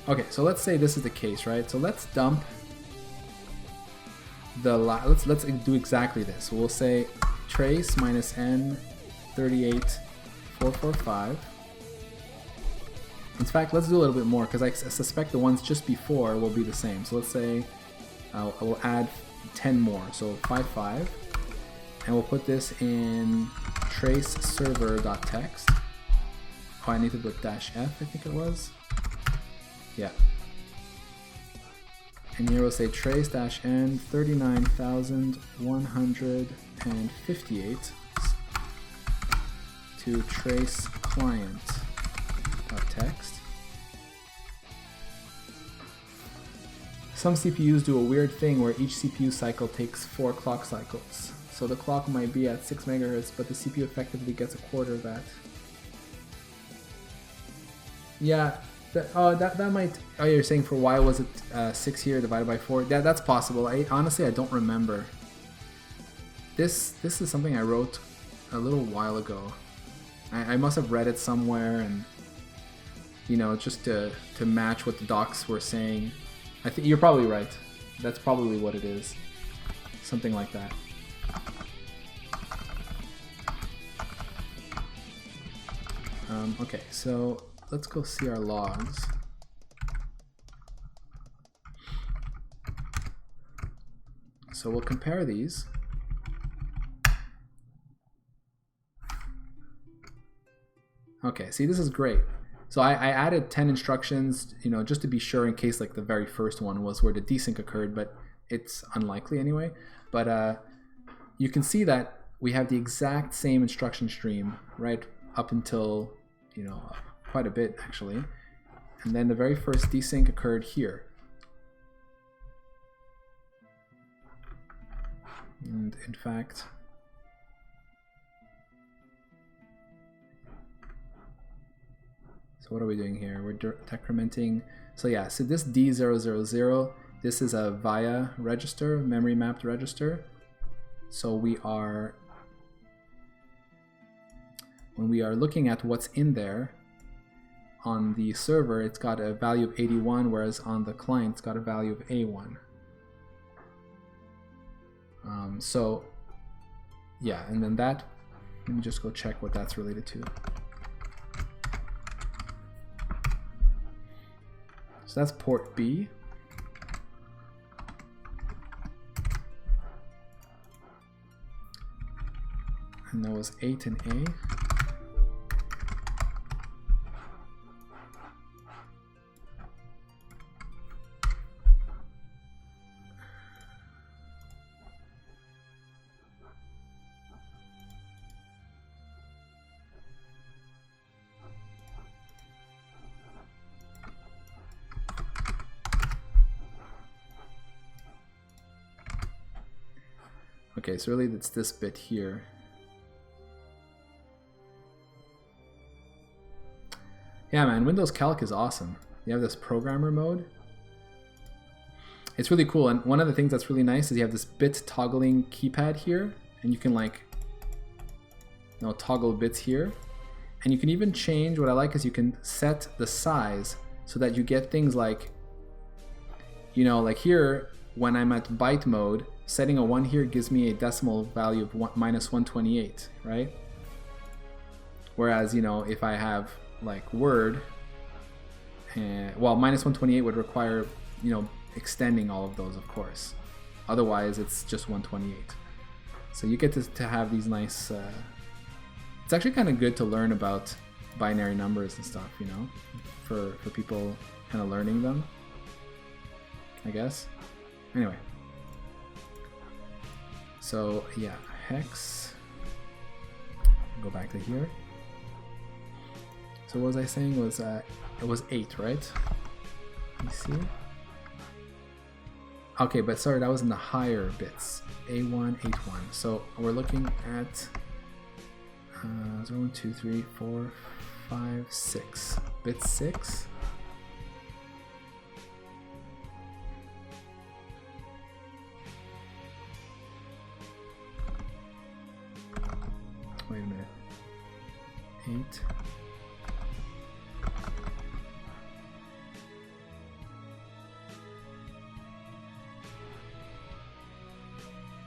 Okay, so let's say this is the case, right? So let's dump the let's do exactly this. So we'll say trace minus n 38445. In fact, let's do a little bit more because I suspect the ones just before will be the same. So let's say I will add 10 more, so 55, and we'll put this in trace server.txt. Oh, I need to put -f, I think it was. Yeah. And here we'll say trace-n 39,158 to trace client.txt. Some CPUs do a weird thing where each CPU cycle takes 4 clock cycles. So the clock might be at 6 megahertz, but the CPU effectively gets a quarter of that. Yeah, that might... Oh, you're saying for why was it 6 here divided by 4? Yeah, that's possible. Honestly, I don't remember. This is something I wrote a little while ago. I must have read it somewhere, and you know, just to match what the docs were saying. I think you're probably right. That's probably what it is. Something like that. Okay, so let's go see our logs. So we'll compare these. Okay, see, this is great. So I added 10 instructions, you know, just to be sure in case like the very first one was where the desync occurred, but it's unlikely anyway. But you can see that we have the exact same instruction stream, right, up until, you know, quite a bit actually. And then the very first desync occurred here. And in fact, so what are we doing here? We're decrementing. So yeah, so this D000, this is a VIA register, memory mapped register. So we are, when we are looking at what's in there, on the server, it's got a value of 81, whereas on the client, it's got a value of A1. So yeah, and then that, let me just go check what that's related to. So that's port B. And that was 8 and A. Okay, so really it's this bit here. Yeah, man, Windows Calc is awesome. You have this programmer mode. It's really cool, and one of the things that's really nice is you have this bit toggling keypad here, and you can like, you know, toggle bits here. And you can even change, what I like is you can set the size so that you get things like, you know, like here, when I'm at byte mode, setting a 1 here gives me a decimal value of minus 128, right? Whereas, you know, if I have like Word, well, minus 128 would require, you know, extending all of those, of course. Otherwise, it's just 128. So you get to have these nice... it's actually kind of good to learn about binary numbers and stuff, you know, for people kind of learning them, I guess. Anyway. So, yeah, hex. Go back to here. So what was I saying? Was it was 8, right? Let me see. Okay, but sorry, that was in the higher bits. A1, H1. So we're looking at 0, 2, 3, 4, 5, 6. Bit 6. Wait a minute. 8.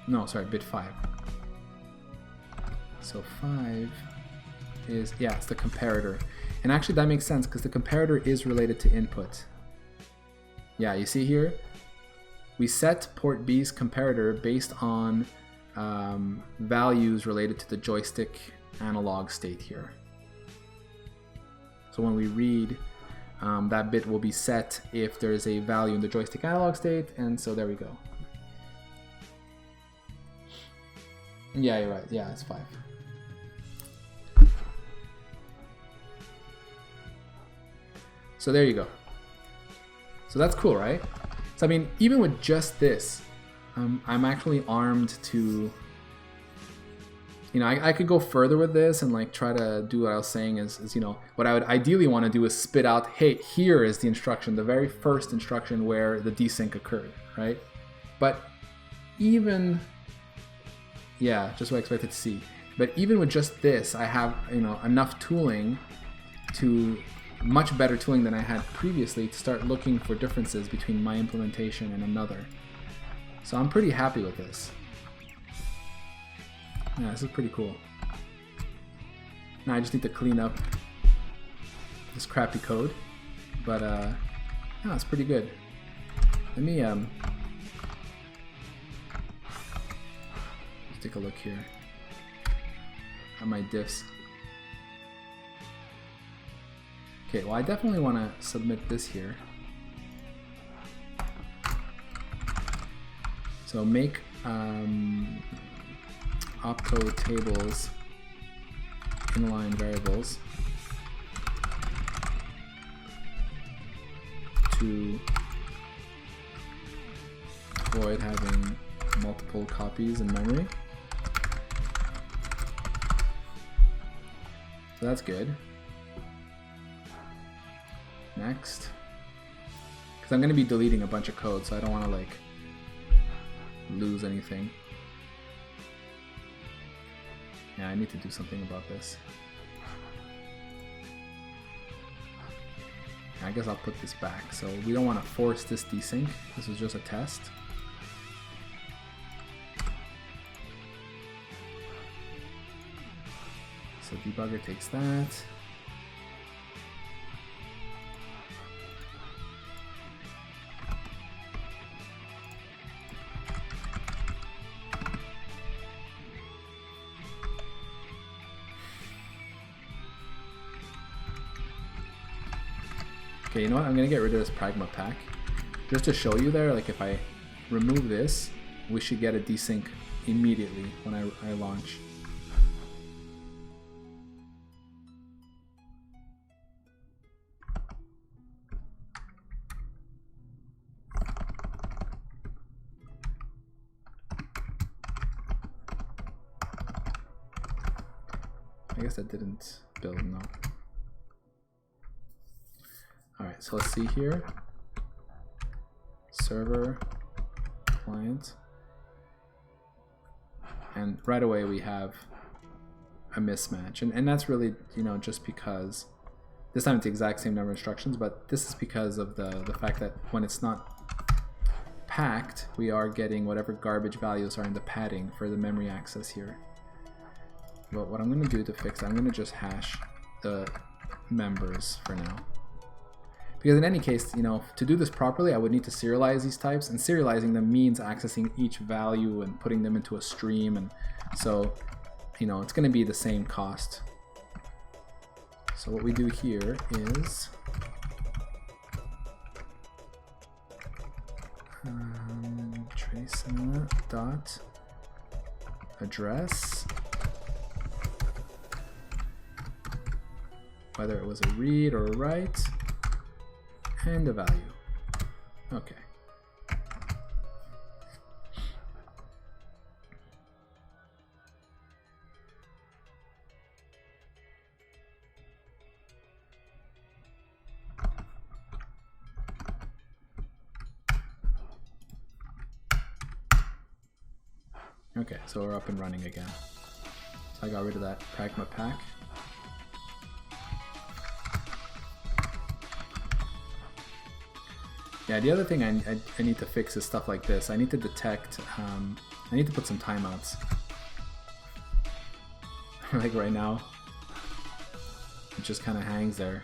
No, sorry, bit 5. So 5 is, yeah, it's the comparator. And actually that makes sense because the comparator is related to input. Yeah, you see here? We set port B's comparator based on values related to the joystick analog state here. So when we read, that bit will be set if there's a value in the joystick analog state, and so there we go. Yeah, you're right. Yeah, it's 5. So there you go. So that's cool, right? So I mean, even with just this, I'm actually armed to, you know, I could go further with this and like try to do what I was saying is you know, what I would ideally want to do is spit out, hey, here is the instruction, the very first instruction where the desync occurred, right? But even, yeah, just what I expected to see. But even with just this, I have, you know, enough tooling to, much better tooling than I had previously, to start looking for differences between my implementation and another. So I'm pretty happy with this. Yeah, this is pretty cool. Now I just need to clean up this crappy code, but no, it's pretty good. Let me let's take a look here at my diffs. Okay, well I definitely want to submit this here. So make opcode tables inline variables to avoid having multiple copies in memory. So that's good. Next, because I'm going to be deleting a bunch of code, so I don't want to like lose anything. Yeah, I need to do something about this. I guess I'll put this back. So we don't want to force this desync. This is just a test. So debugger takes that. Okay, you know what? I'm gonna get rid of this Pragma pack. Just to show you there, like if I remove this, we should get a desync immediately when I launch. guess that didn't build, no. Alright, so let's see here. Server, client. And right away we have a mismatch. And that's really, you know, just because this time it's the exact same number of instructions, but this is because of the fact that when it's not packed, we are getting whatever garbage values are in the padding for the memory access here. But what I'm going to do to fix it, I'm going to just hash the members for now. Because in any case, you know, to do this properly, I would need to serialize these types, and serializing them means accessing each value and putting them into a stream, and so, you know, it's going to be the same cost. So what we do here is trace dot address, whether it was a read or a write, and a value. Okay. Okay, so we're up and running again. So I got rid of that pragma pack. Yeah, the other thing I need to fix is stuff like this. I need to detect, I need to put some timeouts. Like right now, it just kind of hangs there.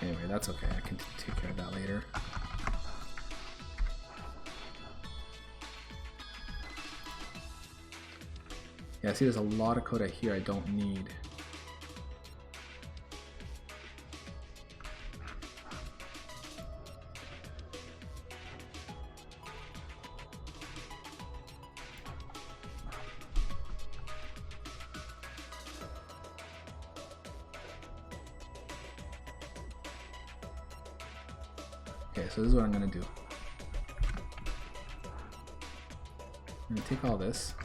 Anyway, that's okay. I can take care of that later. Yeah, see, there's a lot of code here I don't need. Okay, so this is what I'm going to do. I'm going to take all this.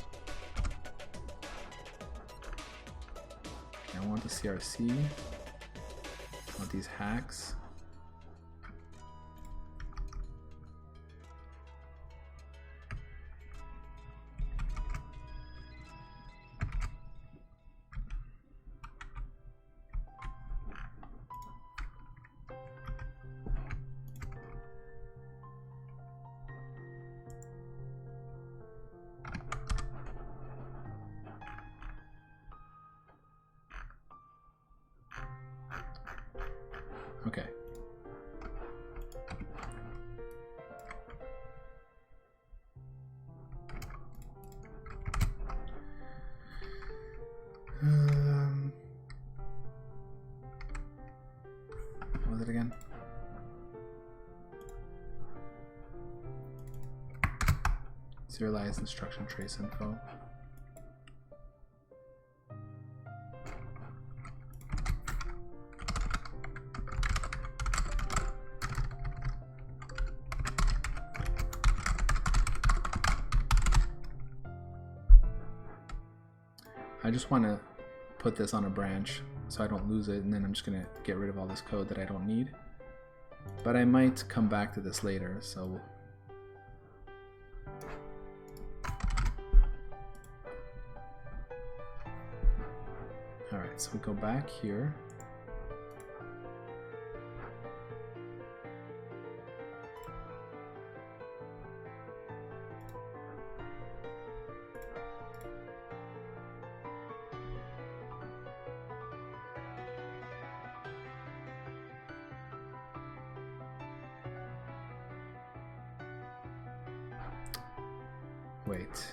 I want the CRC, I want these hacks. Okay. What was it again? Serialized instruction trace info. I just want to put this on a branch so I don't lose it, and then I'm just going to get rid of all this code that I don't need. But I might come back to this later, so... Alright, so we go back here. Wait.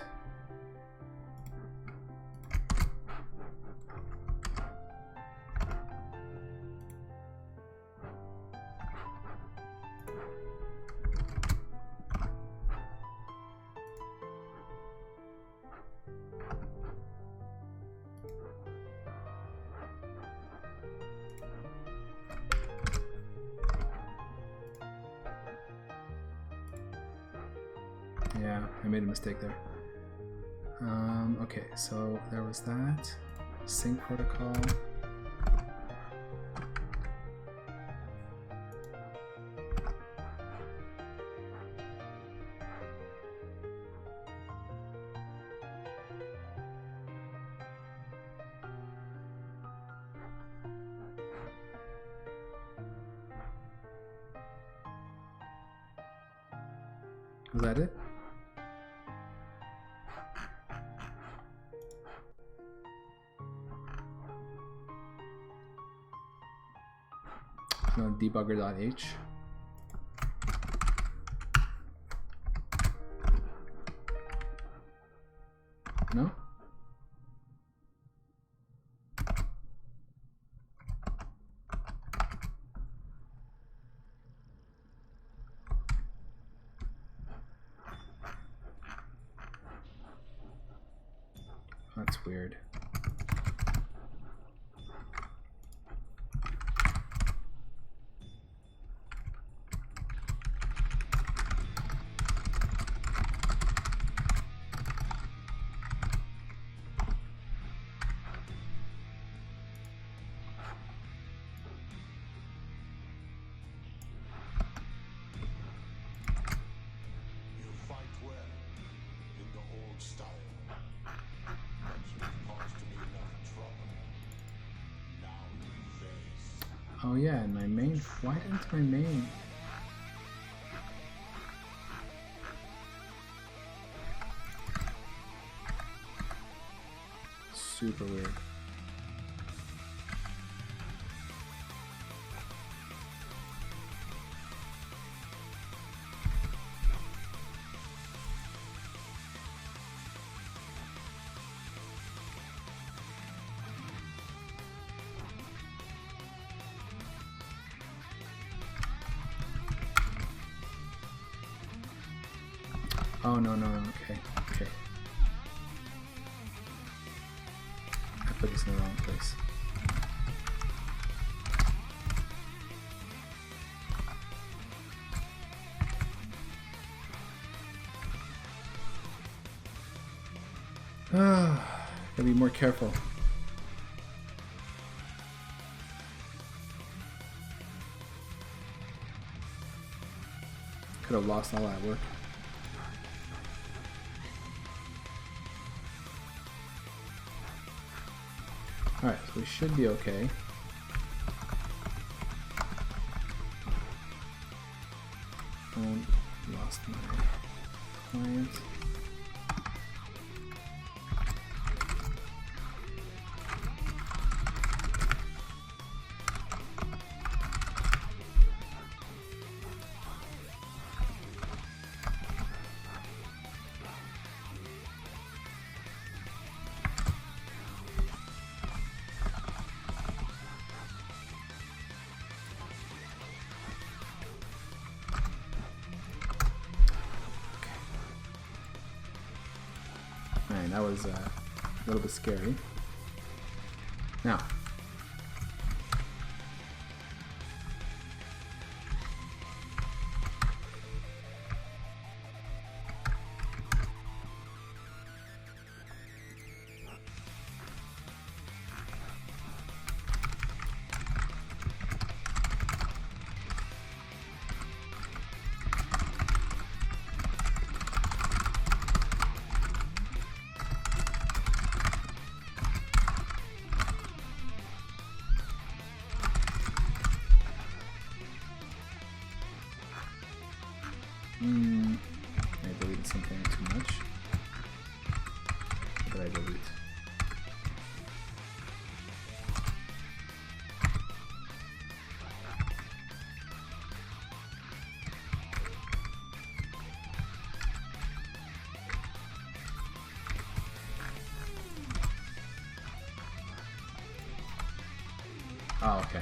Yeah, I made a mistake there. Okay, so there was that. Sync protocol. Was that it? No, debugger.h. No? That's weird. Oh yeah, and my main. Why didn't my main? Super weird. Oh no, okay. I put this in the wrong place. Gotta be more careful. Could have lost all that work. Alright, so we should be okay. Lost my client. That was a little bit scary. Now, I deleted something too much. What did I delete? Oh, okay.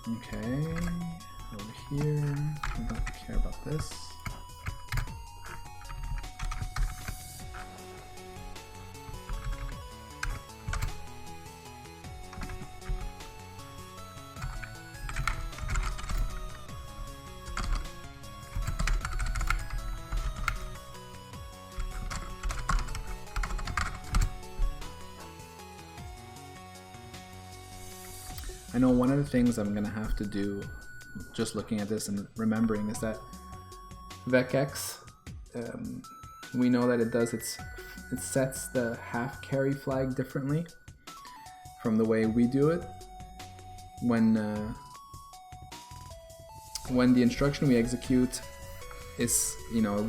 Okay, over here, we don't care about this. I know one of the things I'm gonna have to do, just looking at this and remembering, is that vecx, we know that it sets the half carry flag differently from the way we do it. When the instruction we execute is,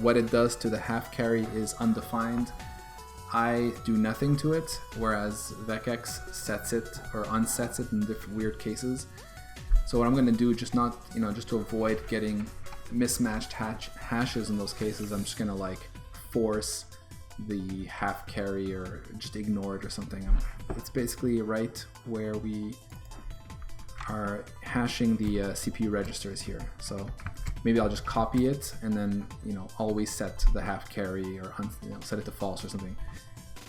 what it does to the half carry is undefined, I do nothing to it, whereas vecx sets it or unsets it in different weird cases. So what I'm going to do, just to avoid getting mismatched hashes in those cases, I'm just going to force the half carry or just ignore it or something. It's basically right where we are hashing the CPU registers here. So maybe I'll just copy it and then always set the half carry or set it to false or something,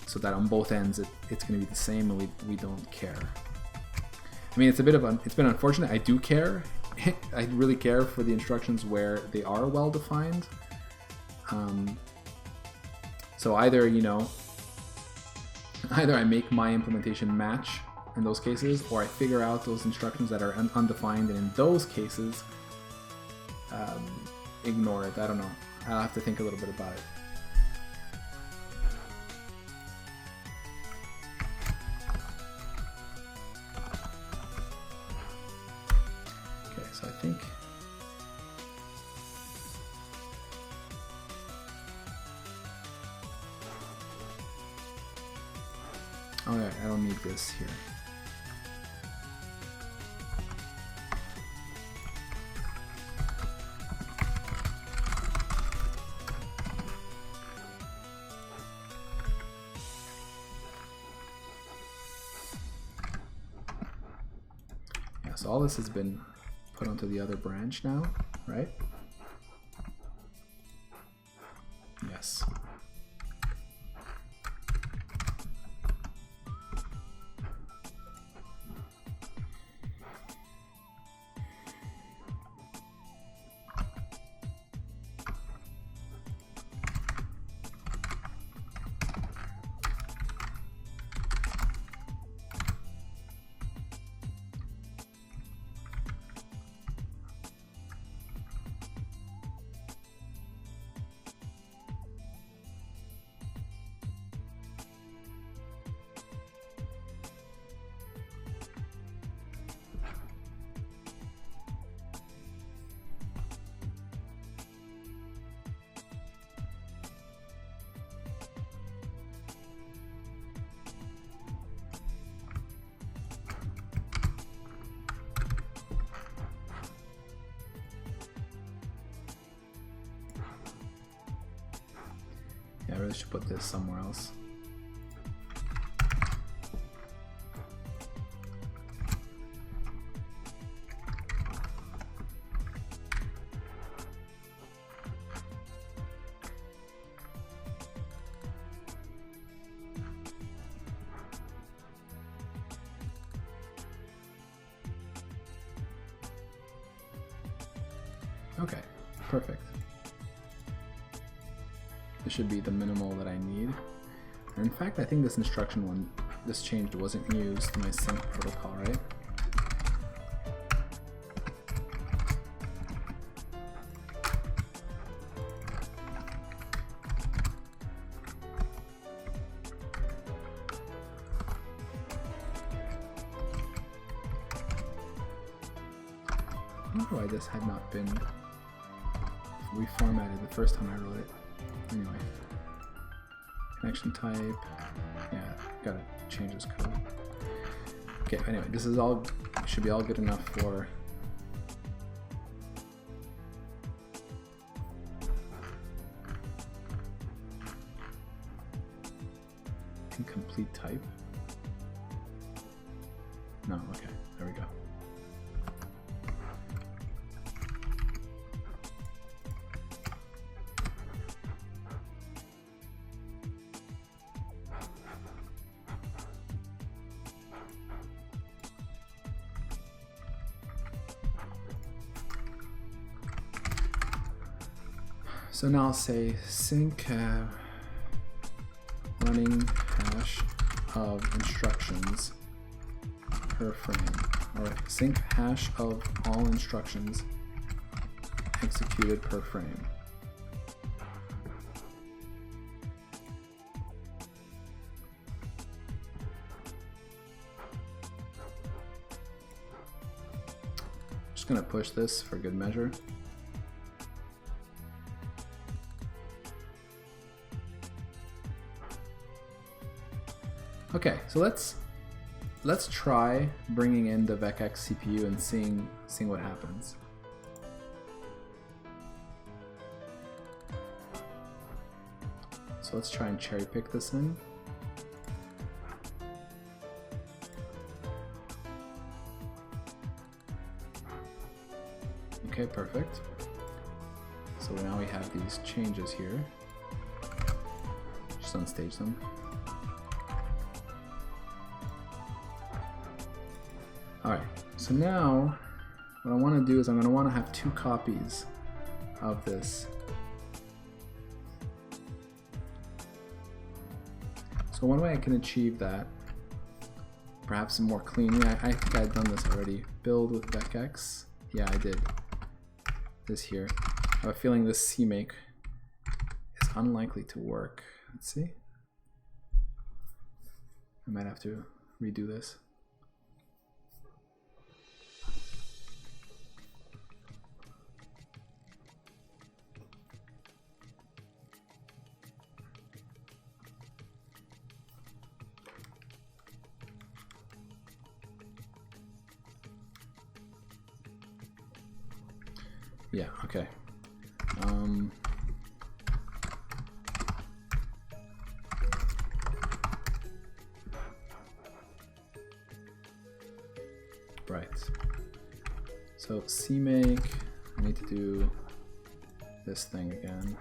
so that on both ends it's going to be the same and we don't care. I mean, it's been unfortunate. I do care. I really care for the instructions where they are well defined. So either I make my implementation match in those cases, or I figure out those instructions that are undefined, and in those cases ignore it. I don't know. I'll have to think a little bit about it. Okay, so I think alright, I don't need this here. So all this has been put onto the other branch now, right? Yes. Yeah, I really should put this somewhere else. Okay, perfect. This should be the minimal that I need. And in fact, I think this instruction one, this change wasn't used in my sync protocol, right? I wonder why this had not been reformatted the first time I wrote it. Anyway, connection type, yeah, gotta change this code. Okay, anyway, this is all, should be all good enough for incomplete type. No, okay, there we go. So now I'll say sync running hash of instructions per frame, or sync hash of all instructions executed per frame. Just gonna push this for good measure. Okay, so let's try bringing in the vecx CPU and seeing what happens. So let's try and cherry pick this in. Okay, perfect. So now we have these changes here. Just unstage them. Alright, so now what I want to do is I'm going to want to have 2 copies of this. So one way I can achieve that, perhaps more cleanly, I think I've done this already. Build with vecx. Yeah, I did. This here. I have a feeling this CMake is unlikely to work. Let's see. I might have to redo this. Yeah, okay. Right. So CMake, I need to do this thing again.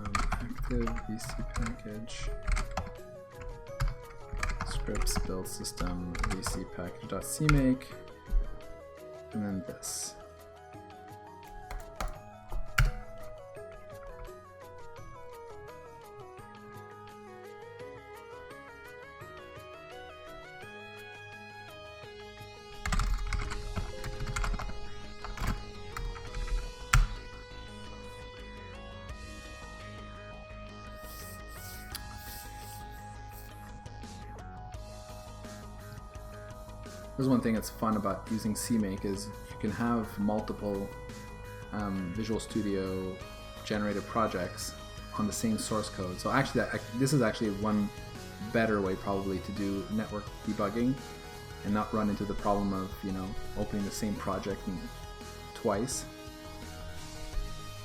Active VC package. Scripts build system vc package.cmake, and then this. There's one thing that's fun about using CMake is you can have multiple Visual Studio generated projects on the same source code. So actually, this is actually one better way probably to do network debugging and not run into the problem of, you know, opening the same project twice,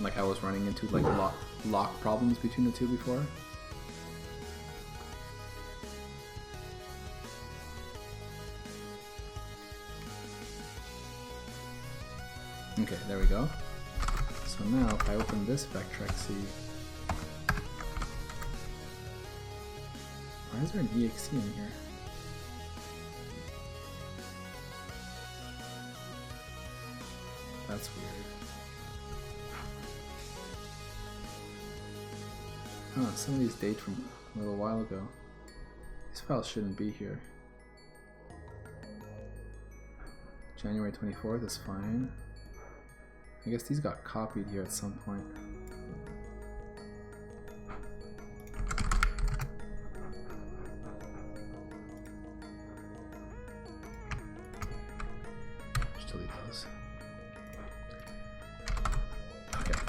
like I was running into like lock problems between the two before. Okay, there we go. So now if I open this Vectrexy, why is there an exe in here? That's weird. Oh, some of these date from a little while ago. These files shouldn't be here. January 24th is fine. I guess these got copied here at some point. Just delete those. Okay.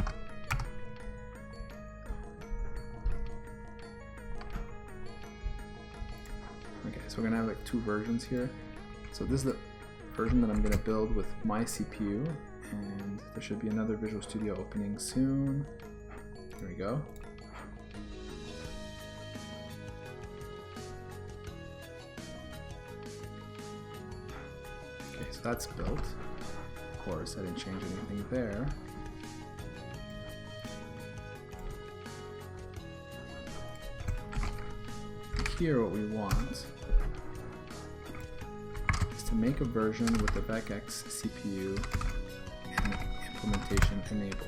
Okay, so we're gonna have like 2 versions here. So this is the version that I'm gonna build with my CPU. And there should be another Visual Studio opening soon. There we go. Okay, so that's built. Of course, I didn't change anything there. Here, what we want to make a version with the vecx CPU and implementation enabled.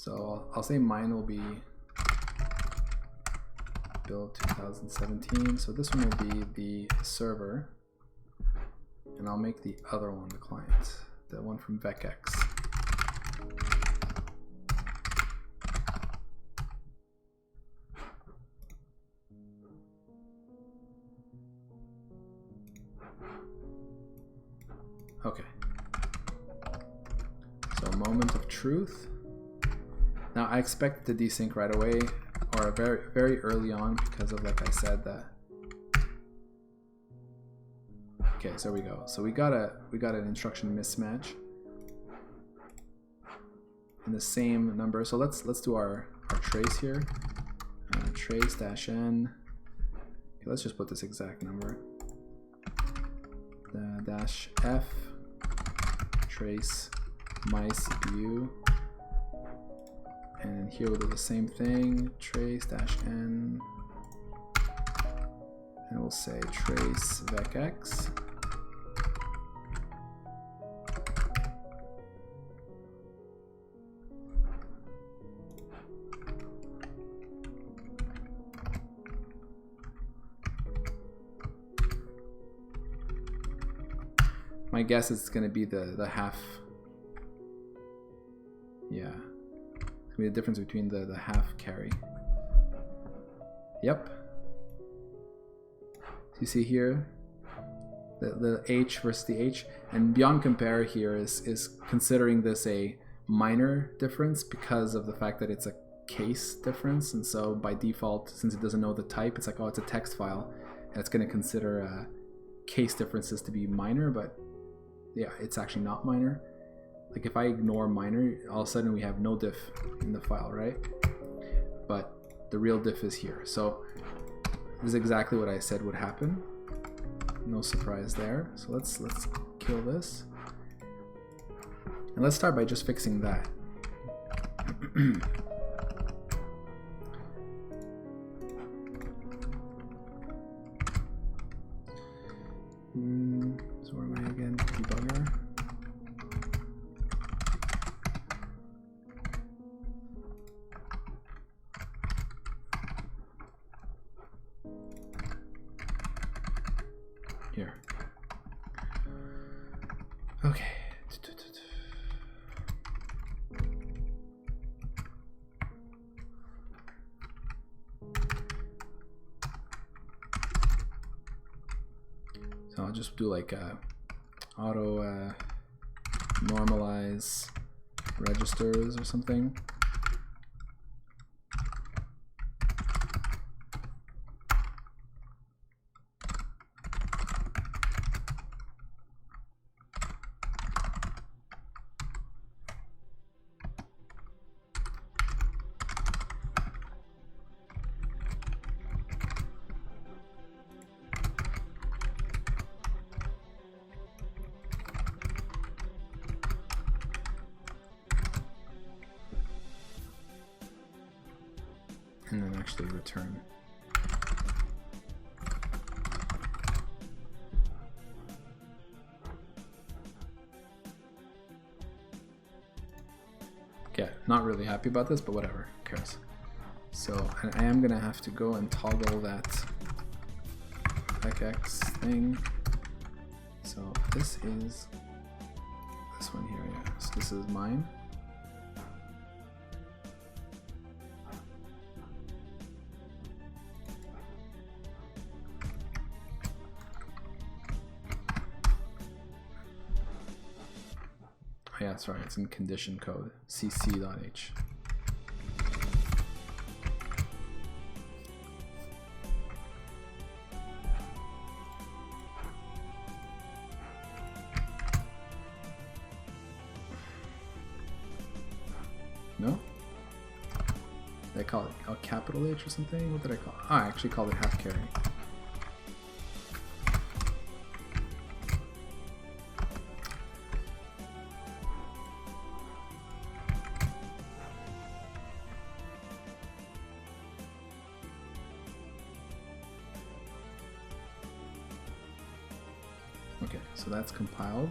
So I'll say mine will be build 2017. So this one will be the server, and I'll make the other one the client, the one from vecx. Okay. So moment of truth. Now I expect to desync right away, or very early on, because of, like I said, that. Okay, so we go. So we got an instruction mismatch in the same number. So let's do our trace here. Trace -n. Okay, let's just put this exact number. -f trace mice view. And here we'll do the same thing, trace -n, and we'll say trace vecx. My guess is it's going to be the half. Yeah. The difference between the half carry. Yep. So you see here the H versus the H, and beyond compare here is considering this a minor difference because of the fact that it's a case difference, and so by default, since it doesn't know the type, it's like, oh, it's a text file, and it's going to consider case differences to be minor, but yeah, it's actually not minor. Like if I ignore minor, all of a sudden we have no diff in the file, right? But the real diff is here. So this is exactly what I said would happen. No surprise there. So let's kill this. And let's start by just fixing that. So where am I again? Debugger. Here. Okay. So I'll just do like auto normalize registers or something. And then actually return. Okay, not really happy about this, but whatever, who cares? So I am gonna have to go and toggle that vecx thing. So this is this one here, yeah. So this is mine. Yeah, sorry, it's in condition code, cc.h. No? Did I call it a capital H or something? What did I call it? Oh, I actually called it half carry. Okay, so that's compiled.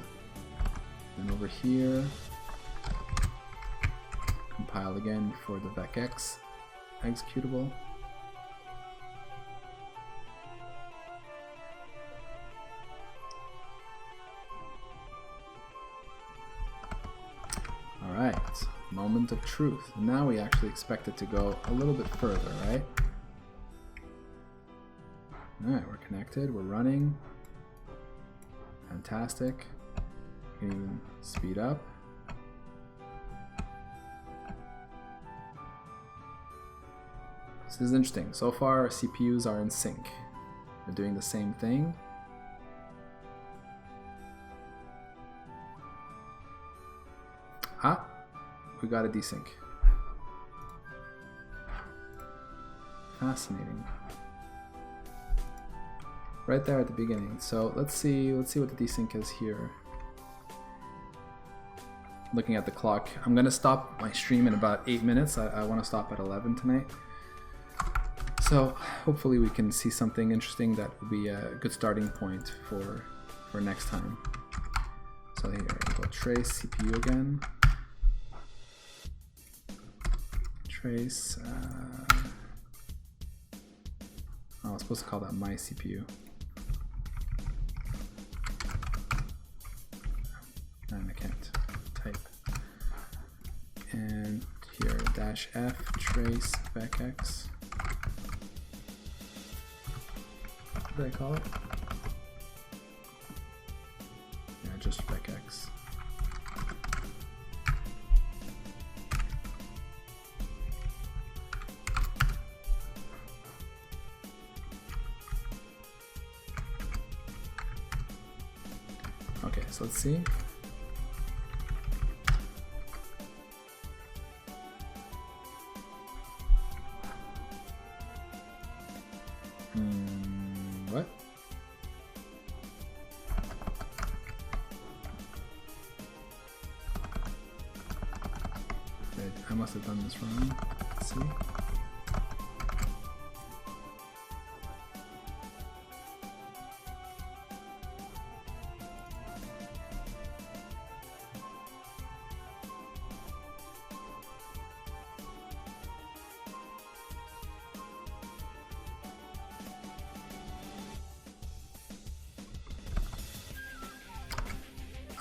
And over here, compile again for the vecx executable. All right, moment of truth. Now we actually expect it to go a little bit further, right? All right, we're connected, we're running. Fantastic. You can even speed up. This is interesting. So far, our CPUs are in sync. They're doing the same thing. Ah, we got a desync. Fascinating. Right there at the beginning. So let's see what the desync is here. Looking at the clock, I'm gonna stop my stream in about 8 minutes. I want to stop at 11 tonight. So hopefully we can see something interesting that will be a good starting point for next time. So here we go, trace CPU again. Trace. I was supposed to call that my CPU. And I can't type. And here, -F trace vecx. What did I call it? Yeah, just vecx. Okay, so let's see. What? Wait, I must have done this wrong. Let's see.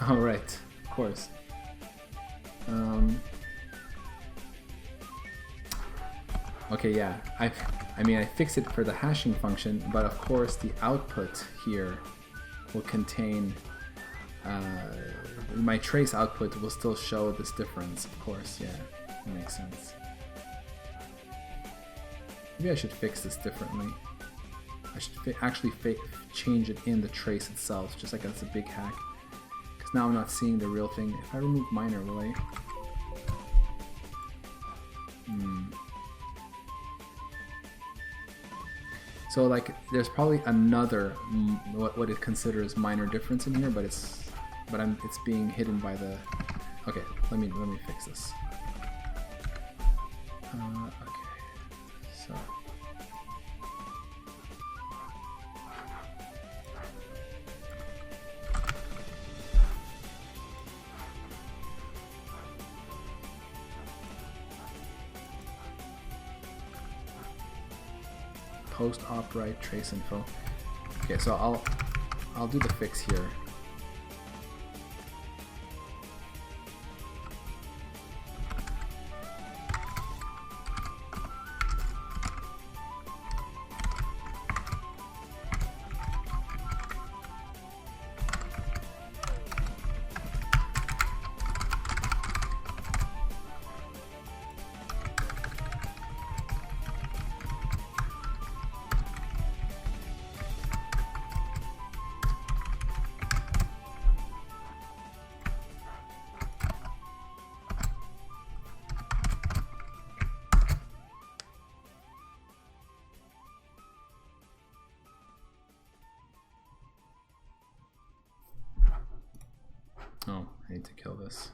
All right, of course. Okay, yeah. I mean, I fixed it for the hashing function, but of course the output here will contain my trace output will still show this difference. Of course, yeah, that makes sense. Maybe I should fix this differently. I should actually change it in the trace itself, just like that's a big hack. Because now I'm not seeing the real thing. If I remove minor, will I? So like, there's probably another what it considers minor difference in here, but it's being hidden by the. Okay, let me fix this. Okay, so. Post-op write trace info. Okay, so I'll do the fix here. kill this.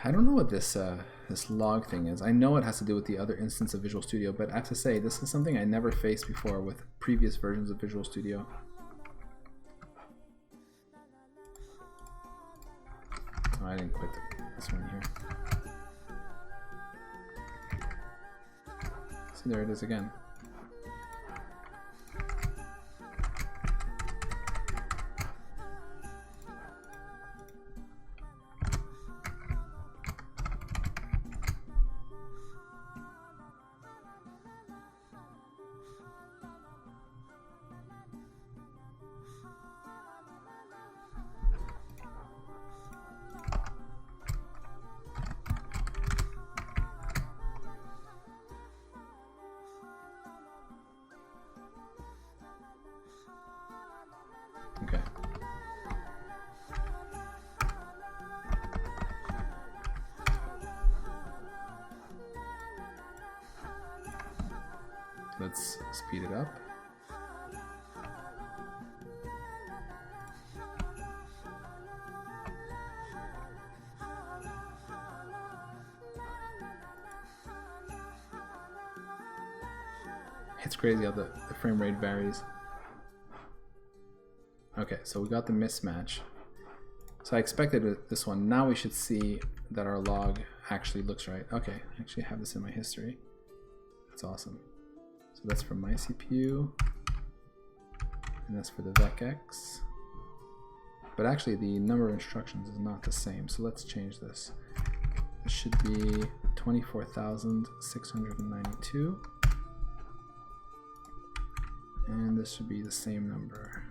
I don't know what this this log thing is. I know it has to do with the other instance of Visual Studio, but I have to say this is something I never faced before with previous versions of Visual Studio. Oh, I didn't quit this one here. See, there it is again. Okay. Let's speed it up. It's crazy how the frame rate varies. Okay, so we got the mismatch. So I expected this one. Now we should see that our log actually looks right. Okay, I actually have this in my history. That's awesome. So that's from my CPU, and that's for the vecx. But actually the number of instructions is not the same, so let's change this. It should be 24,692. And this should be the same number.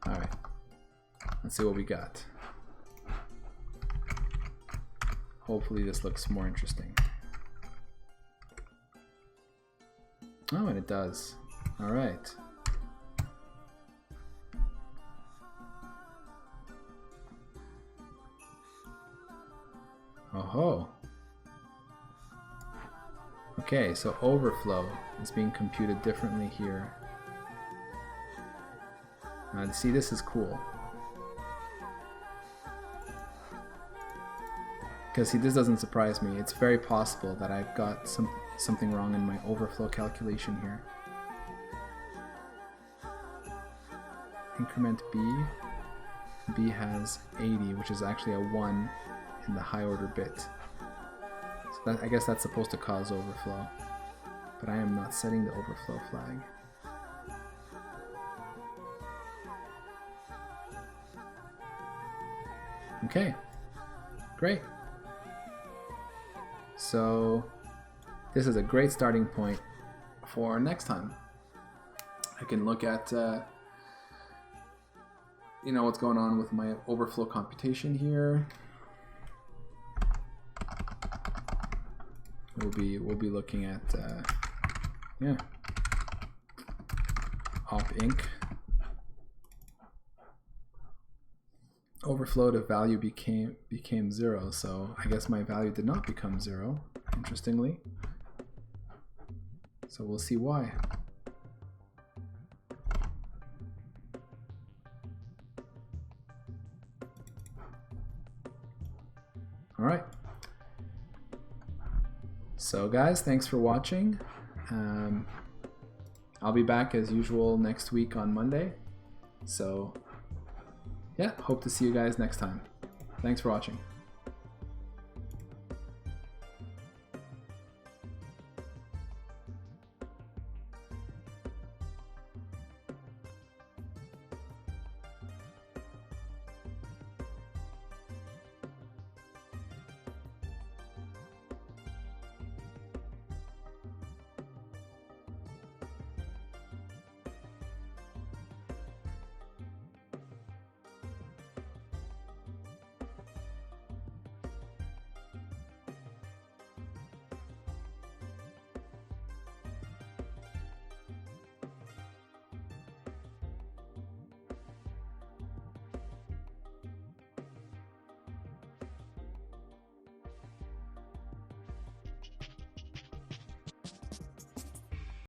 Alright, let's see what we got. Hopefully this looks more interesting. Oh, and it does. Alright. Oh-ho. Okay, so overflow is being computed differently here. See, this is cool. Because see, this doesn't surprise me. It's very possible that I've got something wrong in my overflow calculation here. Increment B. B has 80, which is actually a 1 in the high order bit. So that, I guess that's supposed to cause overflow. But I am not setting the overflow flag. Okay, great. So this is a great starting point for next time. I can look at you know, what's going on with my overflow computation here. We'll be looking at yeah, op inc. Overflowed if value became 0, so I guess my value did not become 0, interestingly. So we'll see why. All right. So guys, thanks for watching. I'll be back as usual next week on Monday. So yeah, hope to see you guys next time. Thanks for watching.